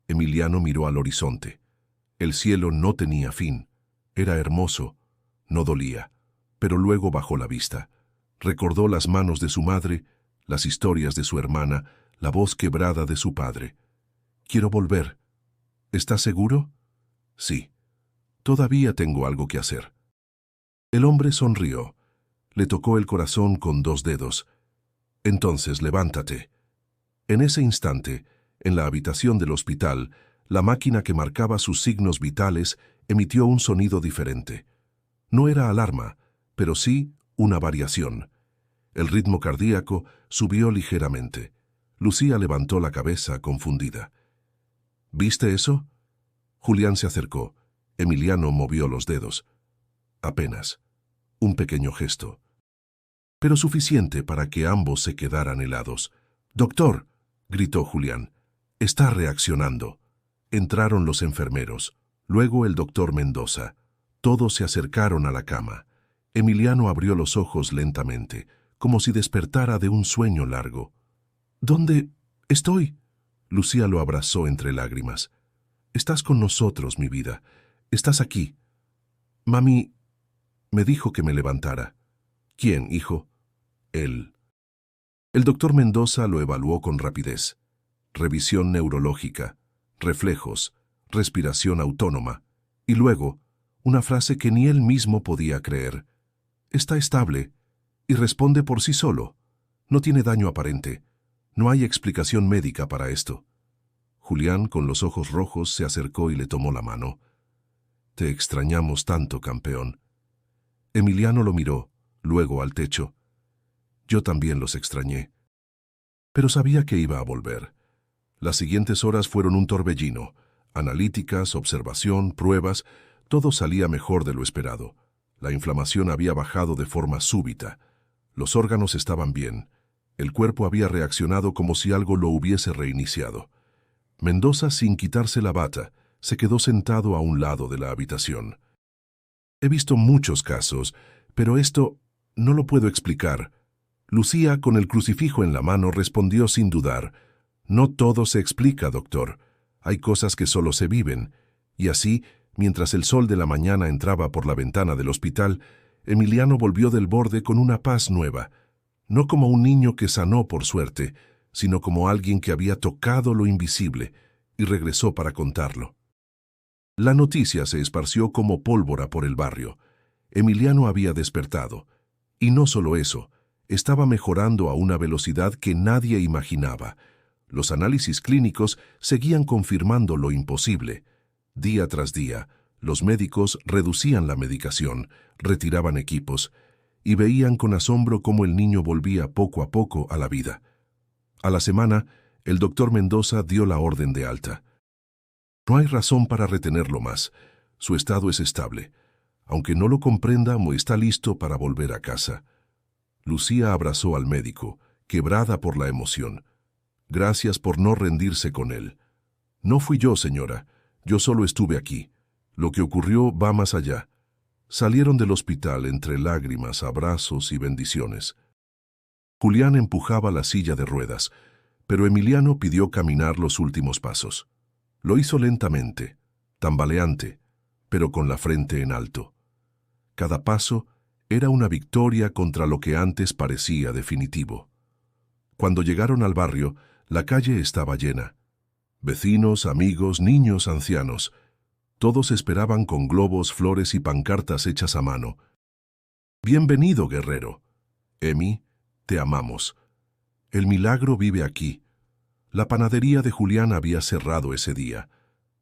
Emiliano miró al horizonte. El cielo no tenía fin. Era hermoso, no dolía, pero luego bajó la vista. Recordó las manos de su madre, las historias de su hermana, la voz quebrada de su padre. Quiero volver. ¿Estás seguro? Sí. Todavía tengo algo que hacer. El hombre sonrió. Le tocó el corazón con 2 dedos. Entonces, levántate. En ese instante, en la habitación del hospital, la máquina que marcaba sus signos vitales emitió un sonido diferente. No era alarma, pero sí una variación. El ritmo cardíaco subió ligeramente. Lucía levantó la cabeza, confundida. ¿Viste eso? Julián se acercó. Emiliano movió los dedos. Apenas. Un pequeño gesto. Pero suficiente para que ambos se quedaran helados. «¡Doctor!», gritó Julián. «Está reaccionando». Entraron los enfermeros. Luego el doctor Mendoza. Todos se acercaron a la cama. Emiliano abrió los ojos lentamente, como si despertara de un sueño largo. «¿Dónde estoy?». Lucía lo abrazó entre lágrimas. «Estás con nosotros, mi vida. Estás aquí. Mami me dijo que me levantara». «¿Quién, hijo?» «Él». El doctor Mendoza lo evaluó con rapidez. Revisión neurológica, reflejos, respiración autónoma, y luego, una frase que ni él mismo podía creer. «Está estable y responde por sí solo. No tiene daño aparente. No hay explicación médica para esto». Julián, con los ojos rojos, se acercó y le tomó la mano. «Te extrañamos tanto, campeón». Emiliano lo miró, luego al techo. «Yo también los extrañé. Pero sabía que iba a volver». Las siguientes horas fueron un torbellino. Analíticas, observación, pruebas, todo salía mejor de lo esperado. La inflamación había bajado de forma súbita. Los órganos estaban bien. El cuerpo había reaccionado como si algo lo hubiese reiniciado. Mendoza, sin quitarse la bata, se quedó sentado a un lado de la habitación. «He visto muchos casos, pero esto no lo puedo explicar». Lucía, con el crucifijo en la mano, respondió sin dudar. «No todo se explica, doctor. Hay cosas que solo se viven». Y así, mientras el sol de la mañana entraba por la ventana del hospital, Emiliano volvió del borde con una paz nueva. No como un niño que sanó por suerte, sino como alguien que había tocado lo invisible y regresó para contarlo. La noticia se esparció como pólvora por el barrio. Emiliano había despertado. Y no solo eso, estaba mejorando a una velocidad que nadie imaginaba. Los análisis clínicos seguían confirmando lo imposible. Día tras día, los médicos reducían la medicación, retiraban equipos, y veían con asombro cómo el niño volvía poco a poco a la vida. A la semana, el doctor Mendoza dio la orden de alta. No hay razón para retenerlo más. Su estado es estable. Aunque no lo comprenda, está listo para volver a casa. Lucía abrazó al médico, quebrada por la emoción. «Gracias por no rendirse con él». «No fui yo, señora. Yo solo estuve aquí. Lo que ocurrió va más allá». Salieron del hospital entre lágrimas, abrazos y bendiciones. Julián empujaba la silla de ruedas, pero Emiliano pidió caminar los últimos pasos. Lo hizo lentamente, tambaleante, pero con la frente en alto. Cada paso era una victoria contra lo que antes parecía definitivo. Cuando llegaron al barrio, la calle estaba llena. Vecinos, amigos, niños, ancianos. Todos esperaban con globos, flores y pancartas hechas a mano. «Bienvenido, guerrero. Emi, te amamos. El milagro vive aquí». La panadería de Julián había cerrado ese día.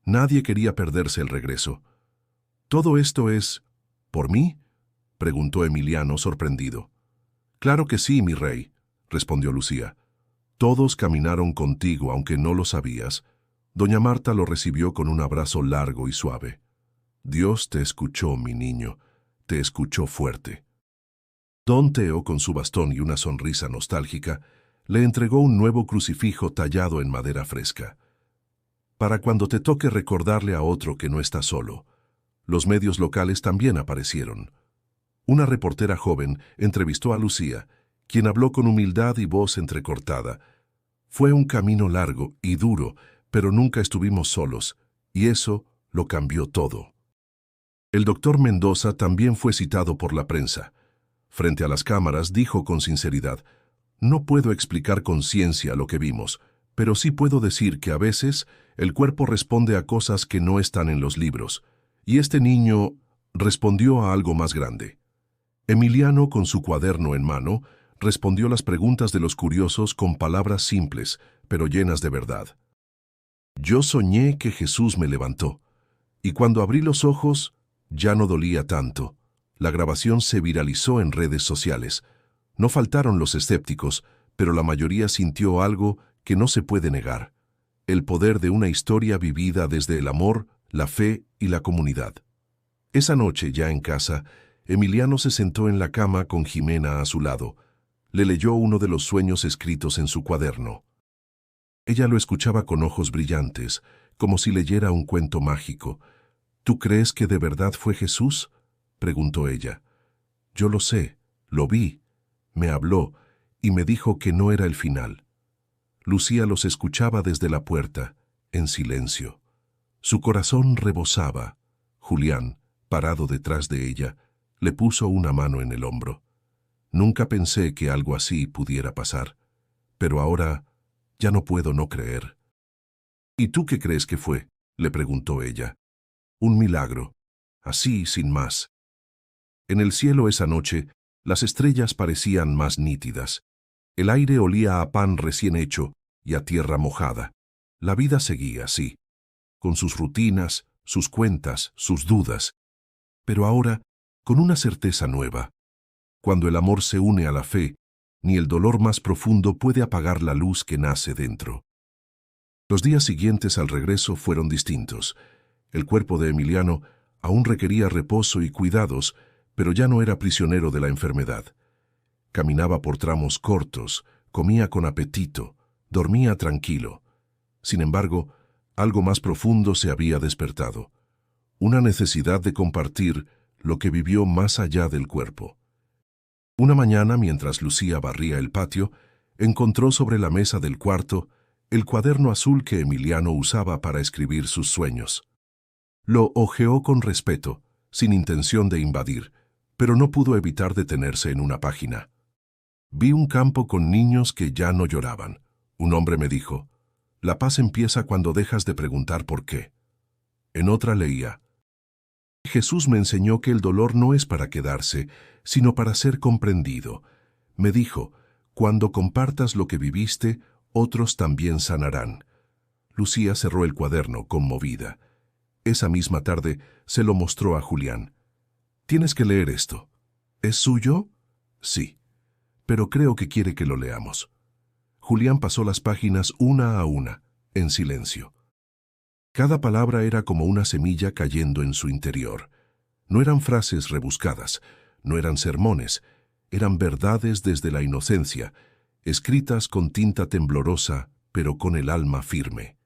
Nadie quería perderse el regreso. «¿Todo esto es por mí?», preguntó Emiliano, sorprendido. «Claro que sí, mi rey», respondió Lucía. «Todos caminaron contigo, aunque no lo sabías». Doña Marta lo recibió con un abrazo largo y suave. «Dios te escuchó, mi niño, te escuchó fuerte». Don Teo, con su bastón y una sonrisa nostálgica, le entregó un nuevo crucifijo tallado en madera fresca. «Para cuando te toque recordarle a otro que no está solo, Los medios locales también aparecieron. Una reportera joven entrevistó a Lucía, quien habló con humildad y voz entrecortada. Fue un camino largo y duro, pero nunca estuvimos solos, y eso lo cambió todo. El doctor Mendoza también fue citado por la prensa. Frente a las cámaras dijo con sinceridad: «No puedo explicar con ciencia lo que vimos, pero sí puedo decir que a veces el cuerpo responde a cosas que no están en los libros, y este niño respondió a algo más grande». Emiliano, con su cuaderno en mano, respondió las preguntas de los curiosos con palabras simples, pero llenas de verdad. «Yo soñé que Jesús me levantó, y cuando abrí los ojos, ya no dolía tanto». La grabación se viralizó en redes sociales. No faltaron los escépticos, pero la mayoría sintió algo que no se puede negar: el poder de una historia vivida desde el amor, la fe y la comunidad. Esa noche, ya en casa, Emiliano se sentó en la cama con Jimena a su lado. Le leyó uno de los sueños escritos en su cuaderno. Ella lo escuchaba con ojos brillantes, como si leyera un cuento mágico. «¿Tú crees que de verdad fue Jesús?», preguntó ella. «Yo lo sé, lo vi, me habló y me dijo que no era el final». Lucía los escuchaba desde la puerta, en silencio. Su corazón rebosaba. Julián, parado detrás de ella, le puso una mano en el hombro. «Nunca pensé que algo así pudiera pasar, pero ahora ya no puedo no creer». «¿Y tú qué crees que fue?», le preguntó ella. «Un milagro, así sin más». En el cielo esa noche, las estrellas parecían más nítidas. El aire olía a pan recién hecho y a tierra mojada. La vida seguía así, con sus rutinas, sus cuentas, sus dudas, pero ahora con una certeza nueva. Cuando el amor se une a la fe, ni el dolor más profundo puede apagar la luz que nace dentro. Los días siguientes al regreso fueron distintos. El cuerpo de Emiliano aún requería reposo y cuidados, pero ya no era prisionero de la enfermedad. Caminaba por tramos cortos, comía con apetito, dormía tranquilo. Sin embargo, algo más profundo se había despertado: una necesidad de compartir lo que vivió más allá del cuerpo. Una mañana, mientras Lucía barría el patio, encontró sobre la mesa del cuarto el cuaderno azul que Emiliano usaba para escribir sus sueños. Lo hojeó con respeto, sin intención de invadir, pero no pudo evitar detenerse en una página. «Vi un campo con niños que ya no lloraban. Un hombre me dijo: la paz empieza cuando dejas de preguntar por qué». En otra leía: «Jesús me enseñó que el dolor no es para quedarse, sino para ser comprendido. Me dijo: cuando compartas lo que viviste, otros también sanarán». Lucía cerró el cuaderno, conmovida. Esa misma tarde se lo mostró a Julián. «Tienes que leer esto». «¿Es suyo?». «Sí, pero creo que quiere que lo leamos». Julián pasó las páginas una a una, en silencio. Cada palabra era como una semilla cayendo en su interior. No eran frases rebuscadas, no eran sermones, eran verdades desde la inocencia, escritas con tinta temblorosa, pero con el alma firme.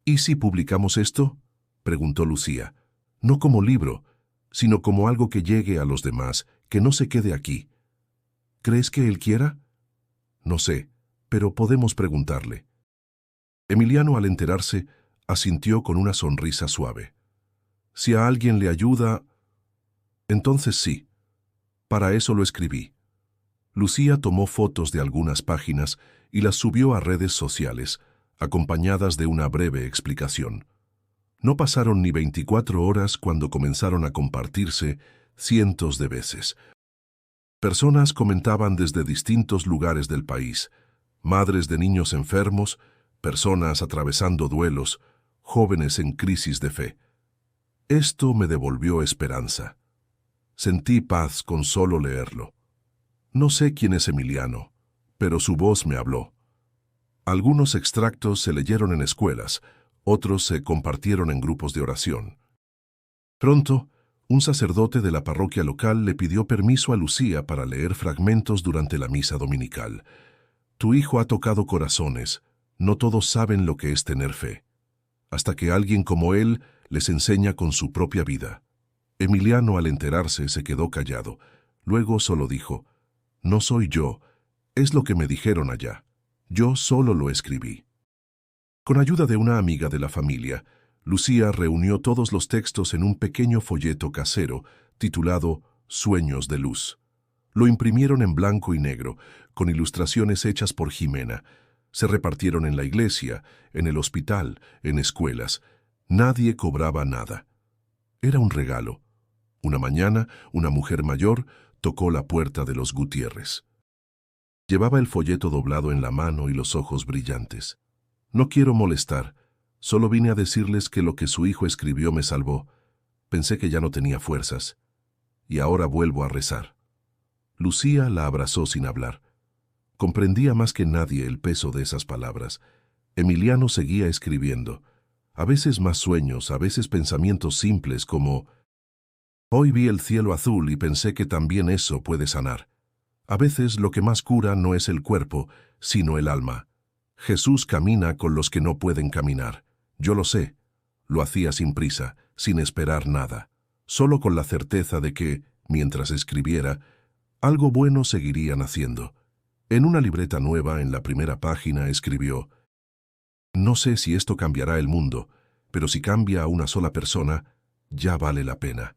«¿Y si publicamos esto?», preguntó Lucía. «No como libro, sino como algo que llegue a los demás, que no se quede aquí». «¿Crees que él quiera?». «No sé, pero podemos preguntarle». Emiliano, al enterarse, asintió con una sonrisa suave. «Si a alguien le ayuda, entonces sí. Para eso lo escribí». Lucía tomó fotos de algunas páginas y las subió a redes sociales, acompañadas de una breve explicación. No pasaron ni 24 horas cuando comenzaron a compartirse cientos de veces. Personas comentaban desde distintos lugares del país: madres de niños enfermos, personas atravesando duelos, jóvenes en crisis de fe. Esto me devolvió esperanza. Sentí paz con solo leerlo. No sé quién es Emiliano, pero su voz me habló. Algunos extractos se leyeron en escuelas, otros se compartieron en grupos de oración. Pronto, un sacerdote de la parroquia local le pidió permiso a Lucía para leer fragmentos durante la misa dominical. «Tu hijo ha tocado corazones. No todos saben lo que es tener fe, hasta que alguien como él les enseña con su propia vida», Emiliano, al enterarse, se quedó callado. Luego solo dijo: «No soy yo, es lo que me dijeron allá. Yo solo lo escribí». Con ayuda de una amiga de la familia, Lucía reunió todos los textos en un pequeño folleto casero titulado Sueños de Luz. Lo imprimieron en blanco y negro, con ilustraciones hechas por Jimena. Se repartieron en la iglesia, en el hospital, en escuelas. Nadie cobraba nada. Era un regalo. Una mañana, una mujer mayor tocó la puerta de los Gutiérrez. Llevaba el folleto doblado en la mano y los ojos brillantes. «No quiero molestar. Solo vine a decirles que lo que su hijo escribió me salvó. Pensé que ya no tenía fuerzas. Y ahora vuelvo a rezar». Lucía la abrazó sin hablar. Comprendía más que nadie el peso de esas palabras. Emiliano seguía escribiendo. A veces más sueños, a veces pensamientos simples como: «Hoy vi el cielo azul y pensé que también eso puede sanar». A veces lo que más cura no es el cuerpo, sino el alma. Jesús camina con los que no pueden caminar. Yo lo sé. Lo hacía sin prisa, sin esperar nada, solo con la certeza de que, mientras escribiera, algo bueno seguirían haciendo. En una libreta nueva, en la primera página, escribió: «No sé si esto cambiará el mundo, pero si cambia a una sola persona, ya vale la pena».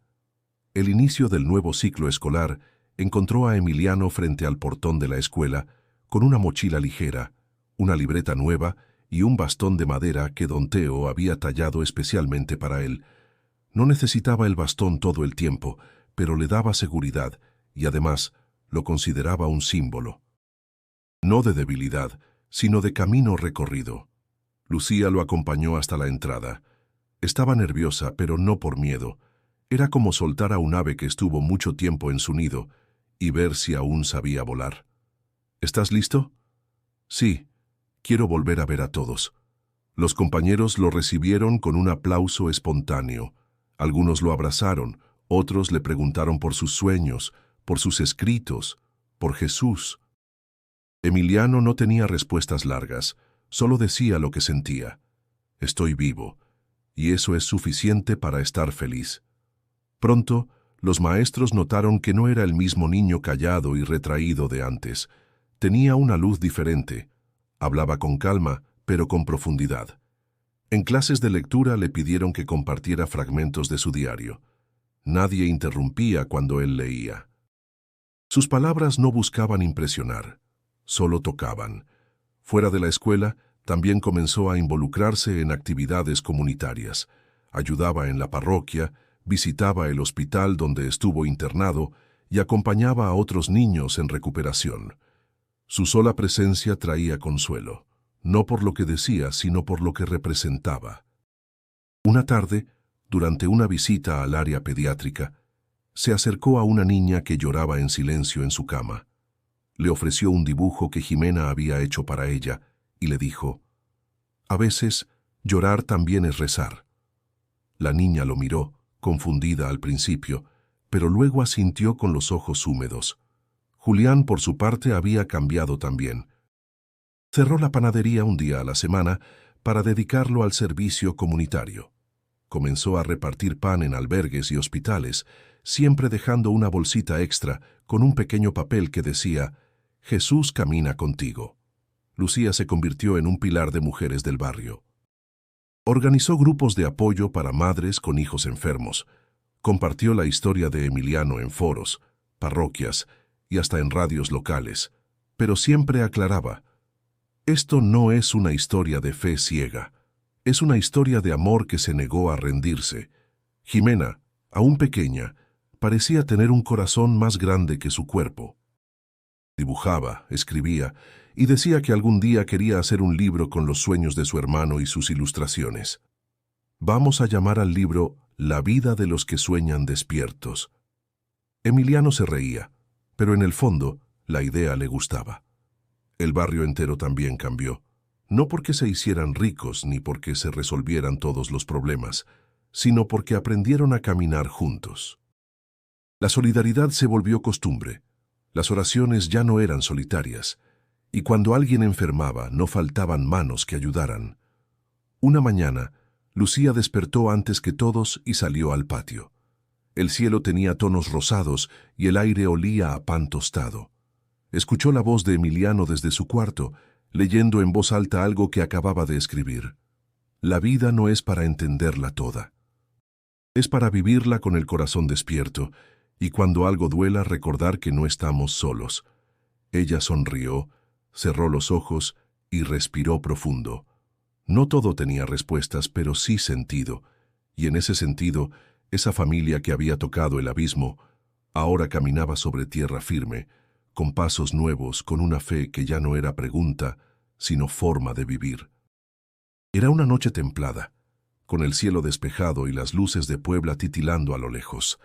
El inicio del nuevo ciclo escolar encontró a Emiliano frente al portón de la escuela, con una mochila ligera, una libreta nueva y un bastón de madera que don Teo había tallado especialmente para él. No necesitaba el bastón todo el tiempo, pero le daba seguridad y además lo consideraba un símbolo. No de debilidad, sino de camino recorrido. Lucía lo acompañó hasta la entrada. Estaba nerviosa, pero no por miedo. Era como soltar a un ave que estuvo mucho tiempo en su nido y ver si aún sabía volar. «¿Estás listo?» «Sí, quiero volver a ver a todos». Los compañeros lo recibieron con un aplauso espontáneo. Algunos lo abrazaron, otros le preguntaron por sus sueños, por sus escritos, por Jesús. Emiliano no tenía respuestas largas, solo decía lo que sentía: «Estoy vivo, y eso es suficiente para estar feliz». Pronto, los maestros notaron que no era el mismo niño callado y retraído de antes. Tenía una luz diferente. Hablaba con calma, pero con profundidad. En clases de lectura le pidieron que compartiera fragmentos de su diario. Nadie interrumpía cuando él leía. Sus palabras no buscaban impresionar, solo tocaban. Fuera de la escuela, también comenzó a involucrarse en actividades comunitarias. Ayudaba en la parroquia, visitaba el hospital donde estuvo internado y acompañaba a otros niños en recuperación. Su sola presencia traía consuelo, no por lo que decía, sino por lo que representaba. Una tarde, durante una visita al área pediátrica, se acercó a una niña que lloraba en silencio en su cama. Le ofreció un dibujo que Jimena había hecho para ella y le dijo: «A veces, llorar también es rezar». La niña lo miró, confundida al principio, pero luego asintió con los ojos húmedos. Julián, por su parte, había cambiado también. Cerró la panadería un día a la semana para dedicarlo al servicio comunitario. Comenzó a repartir pan en albergues y hospitales, siempre dejando una bolsita extra con un pequeño papel que decía: «Jesús camina contigo». Lucía se convirtió en un pilar de mujeres del barrio. Organizó grupos de apoyo para madres con hijos enfermos. Compartió la historia de Emiliano en foros, parroquias y hasta en radios locales, pero siempre aclaraba: «Esto no es una historia de fe ciega, es una historia de amor que se negó a rendirse». Jimena, aún pequeña, parecía tener un corazón más grande que su cuerpo. Dibujaba, escribía y decía que algún día quería hacer un libro con los sueños de su hermano y sus ilustraciones. Vamos a llamar al libro La vida de los que sueñan despiertos. Emiliano se reía, pero en el fondo la idea le gustaba. El barrio entero también cambió, no porque se hicieran ricos ni porque se resolvieran todos los problemas, sino porque aprendieron a caminar juntos. La solidaridad se volvió costumbre. Las oraciones ya no eran solitarias, y cuando alguien enfermaba no faltaban manos que ayudaran. Una mañana, Lucía despertó antes que todos y salió al patio. El cielo tenía tonos rosados y el aire olía a pan tostado. Escuchó la voz de Emiliano desde su cuarto, leyendo en voz alta algo que acababa de escribir. La vida no es para entenderla toda. Es para vivirla con el corazón despierto, y cuando algo duela recordar que no estamos solos. Ella sonrió, cerró los ojos y respiró profundo. No todo tenía respuestas, pero sí sentido, y en ese sentido, esa familia que había tocado el abismo, ahora caminaba sobre tierra firme, con pasos nuevos, con una fe que ya no era pregunta, sino forma de vivir. Era una noche templada, con el cielo despejado y las luces de Puebla titilando a lo lejos.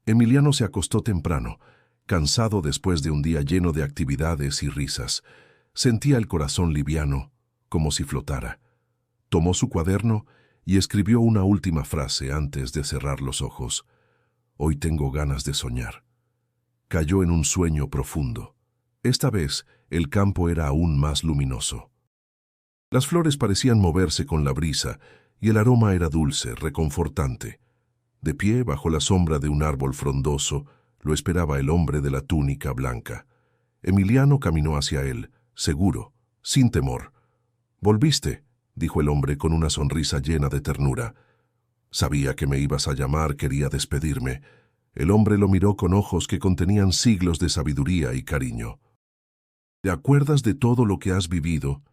Emiliano se acostó temprano, cansado después de un día lleno de actividades y risas. Sentía el corazón liviano, como si flotara. Tomó su cuaderno y escribió una última frase antes de cerrar los ojos. Hoy tengo ganas de soñar. Cayó en un sueño profundo. Esta vez el campo era aún más luminoso. Las flores parecían moverse con la brisa y el aroma era dulce, reconfortante. De pie, bajo la sombra de un árbol frondoso, lo esperaba el hombre de la túnica blanca. Emiliano caminó hacia él, seguro, sin temor. «¿Volviste?», dijo el hombre con una sonrisa llena de ternura. «Sabía que me ibas a llamar, quería despedirme». El hombre lo miró con ojos que contenían siglos de sabiduría y cariño. «¿Te acuerdas de todo lo que has vivido?».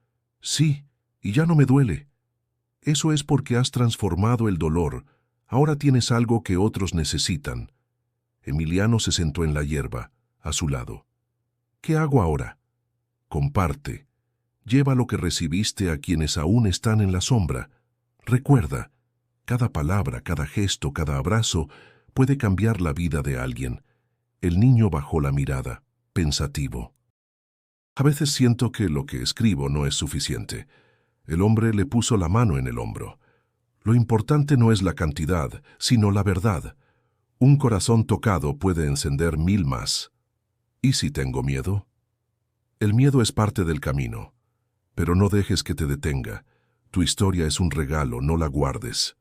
«Sí, y ya no me duele». «Eso es porque has transformado el dolor. Ahora tienes algo que otros necesitan». Emiliano se sentó en la hierba, a su lado. «¿Qué hago ahora?». «Comparte. Lleva lo que recibiste a quienes aún están en la sombra. Recuerda, cada palabra, cada gesto, cada abrazo puede cambiar la vida de alguien». El niño bajó la mirada, pensativo. «A veces siento que lo que escribo no es suficiente». El hombre le puso la mano en el hombro. «Lo importante no es la cantidad, sino la verdad. Un corazón tocado puede encender 1000 más». «¿Y si tengo miedo?». «El miedo es parte del camino. Pero no dejes que te detenga. Tu historia es un regalo, no la guardes».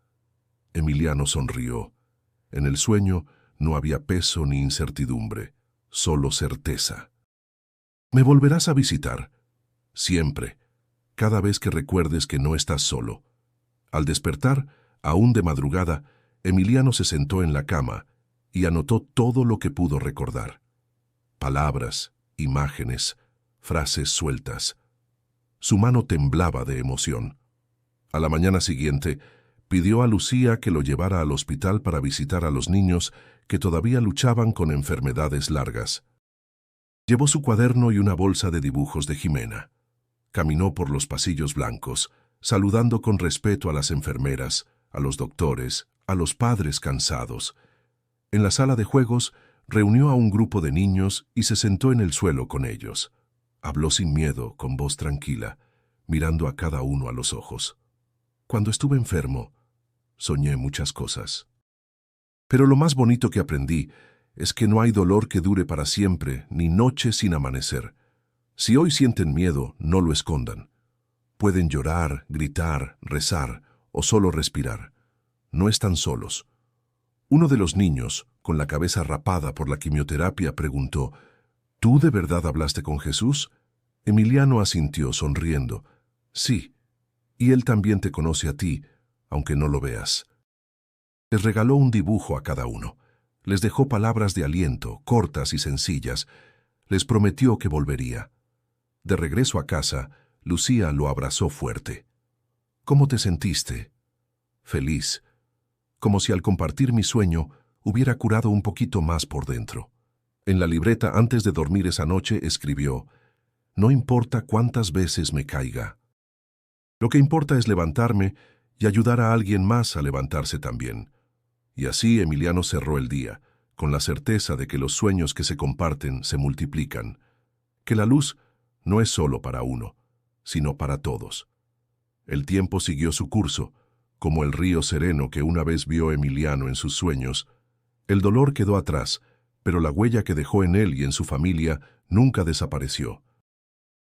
Emiliano sonrió. En el sueño no había peso ni incertidumbre, solo certeza. «¿Me volverás a visitar?». «Siempre. Cada vez que recuerdes que no estás solo». Al despertar, aún de madrugada, Emiliano se sentó en la cama y anotó todo lo que pudo recordar. Palabras, imágenes, frases sueltas. Su mano temblaba de emoción. A la mañana siguiente, pidió a Lucía que lo llevara al hospital para visitar a los niños que todavía luchaban con enfermedades largas. Llevó su cuaderno y una bolsa de dibujos de Jimena. Caminó por los pasillos blancos, saludando con respeto a las enfermeras, a los doctores, a los padres cansados. En la sala de juegos, reunió a un grupo de niños y se sentó en el suelo con ellos. Habló sin miedo, con voz tranquila, mirando a cada uno a los ojos. «Cuando estuve enfermo, soñé muchas cosas. Pero lo más bonito que aprendí es que no hay dolor que dure para siempre, ni noche sin amanecer. Si hoy sienten miedo, no lo escondan. Pueden llorar, gritar, rezar o solo respirar. No están solos». Uno de los niños, con la cabeza rapada por la quimioterapia, preguntó: «¿Tú de verdad hablaste con Jesús?». Emiliano asintió, sonriendo. «Sí, y Él también te conoce a ti, aunque no lo veas». Les regaló un dibujo a cada uno. Les dejó palabras de aliento, cortas y sencillas. Les prometió que volvería. De regreso a casa, Lucía lo abrazó fuerte. «¿Cómo te sentiste?». «Feliz. Como si al compartir mi sueño hubiera curado un poquito más por dentro». En la libreta antes de dormir esa noche escribió: «No importa cuántas veces me caiga. Lo que importa es levantarme y ayudar a alguien más a levantarse también». Y así Emiliano cerró el día, con la certeza de que los sueños que se comparten se multiplican, que la luz no es solo para uno, sino para todos. El tiempo siguió su curso, como el río sereno que una vez vio Emiliano en sus sueños. El dolor quedó atrás, pero la huella que dejó en él y en su familia nunca desapareció.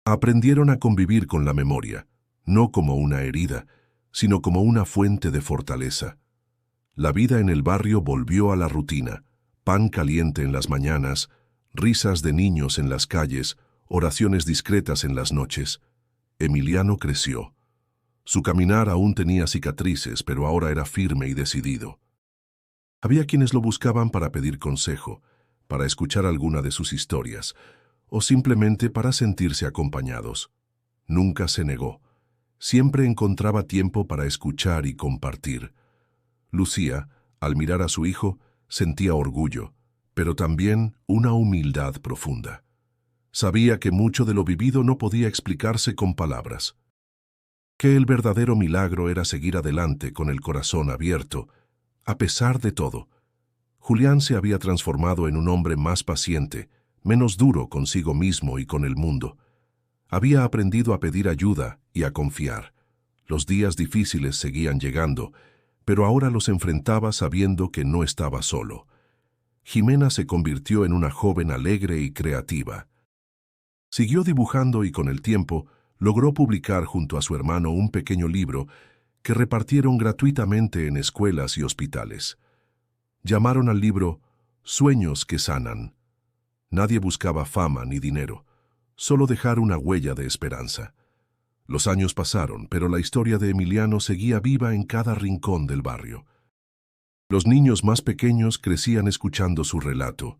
Aprendieron a convivir con la memoria, no como una herida, sino como una fuente de fortaleza. La vida en el barrio volvió a la rutina: pan caliente en las mañanas, risas de niños en las calles, oraciones discretas en las noches. Emiliano creció. Su caminar aún tenía cicatrices, pero ahora era firme y decidido. Había quienes lo buscaban para pedir consejo, para escuchar alguna de sus historias, o simplemente para sentirse acompañados. Nunca se negó. Siempre encontraba tiempo para escuchar y compartir. Lucía, al mirar a su hijo, sentía orgullo, pero también una humildad profunda. Sabía que mucho de lo vivido no podía explicarse con palabras, que el verdadero milagro era seguir adelante con el corazón abierto, a pesar de todo. Julián se había transformado en un hombre más paciente, menos duro consigo mismo y con el mundo. Había aprendido a pedir ayuda y a confiar. Los días difíciles seguían llegando, pero ahora los enfrentaba sabiendo que no estaba solo. Jimena se convirtió en una joven alegre y creativa. Siguió dibujando y con el tiempo logró publicar junto a su hermano un pequeño libro que repartieron gratuitamente en escuelas y hospitales. Llamaron al libro Sueños que sanan. Nadie buscaba fama ni dinero, solo dejar una huella de esperanza. Los años pasaron, pero la historia de Emiliano seguía viva en cada rincón del barrio. Los niños más pequeños crecían escuchando su relato,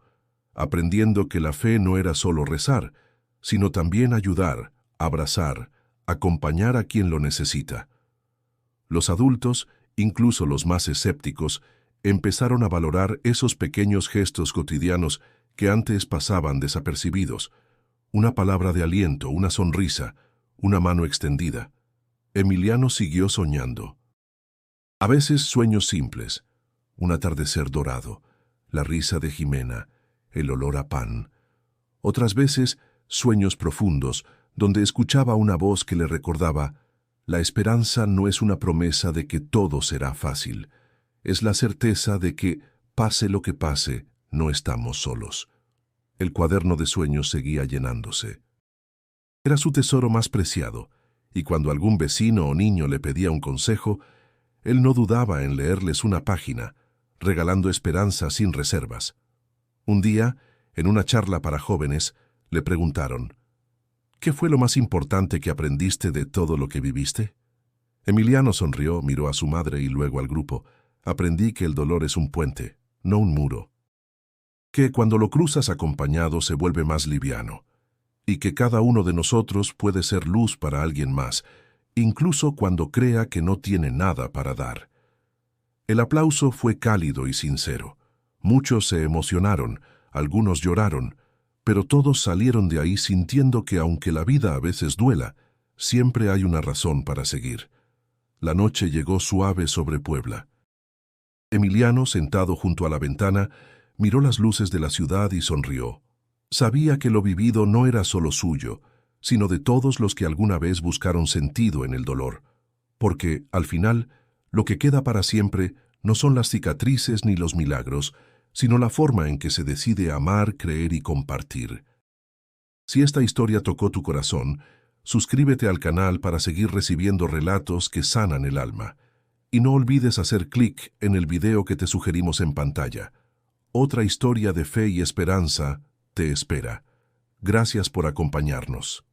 aprendiendo que la fe no era solo rezar, sino también ayudar, abrazar, acompañar a quien lo necesita. Los adultos, incluso los más escépticos, empezaron a valorar esos pequeños gestos cotidianos que antes pasaban desapercibidos: una palabra de aliento, una sonrisa, una mano extendida. Emiliano siguió soñando. A veces sueños simples: un atardecer dorado, la risa de Jimena, el olor a pan. Otras veces sueños profundos, donde escuchaba una voz que le recordaba: la esperanza no es una promesa de que todo será fácil, es la certeza de que, pase lo que pase, no estamos solos. El cuaderno de sueños seguía llenándose. Era su tesoro más preciado, y cuando algún vecino o niño le pedía un consejo, él no dudaba en leerles una página, regalando esperanza sin reservas. Un día, en una charla para jóvenes, le preguntaron: ¿qué fue lo más importante que aprendiste de todo lo que viviste? Emiliano sonrió, miró a su madre y luego al grupo. Aprendí que el dolor es un puente, no un muro. Que cuando lo cruzas acompañado se vuelve más liviano. Y que cada uno de nosotros puede ser luz para alguien más, incluso cuando crea que no tiene nada para dar. El aplauso fue cálido y sincero. Muchos se emocionaron, algunos lloraron, pero todos salieron de ahí sintiendo que aunque la vida a veces duela, siempre hay una razón para seguir. La noche llegó suave sobre Puebla. Emiliano, sentado junto a la ventana, miró las luces de la ciudad y sonrió. Sabía que lo vivido no era solo suyo, sino de todos los que alguna vez buscaron sentido en el dolor. Porque, al final, lo que queda para siempre no son las cicatrices ni los milagros, sino la forma en que se decide amar, creer y compartir. Si esta historia tocó tu corazón, suscríbete al canal para seguir recibiendo relatos que sanan el alma. Y no olvides hacer clic en el video que te sugerimos en pantalla. Otra historia de fe y esperanza te espera. Gracias por acompañarnos.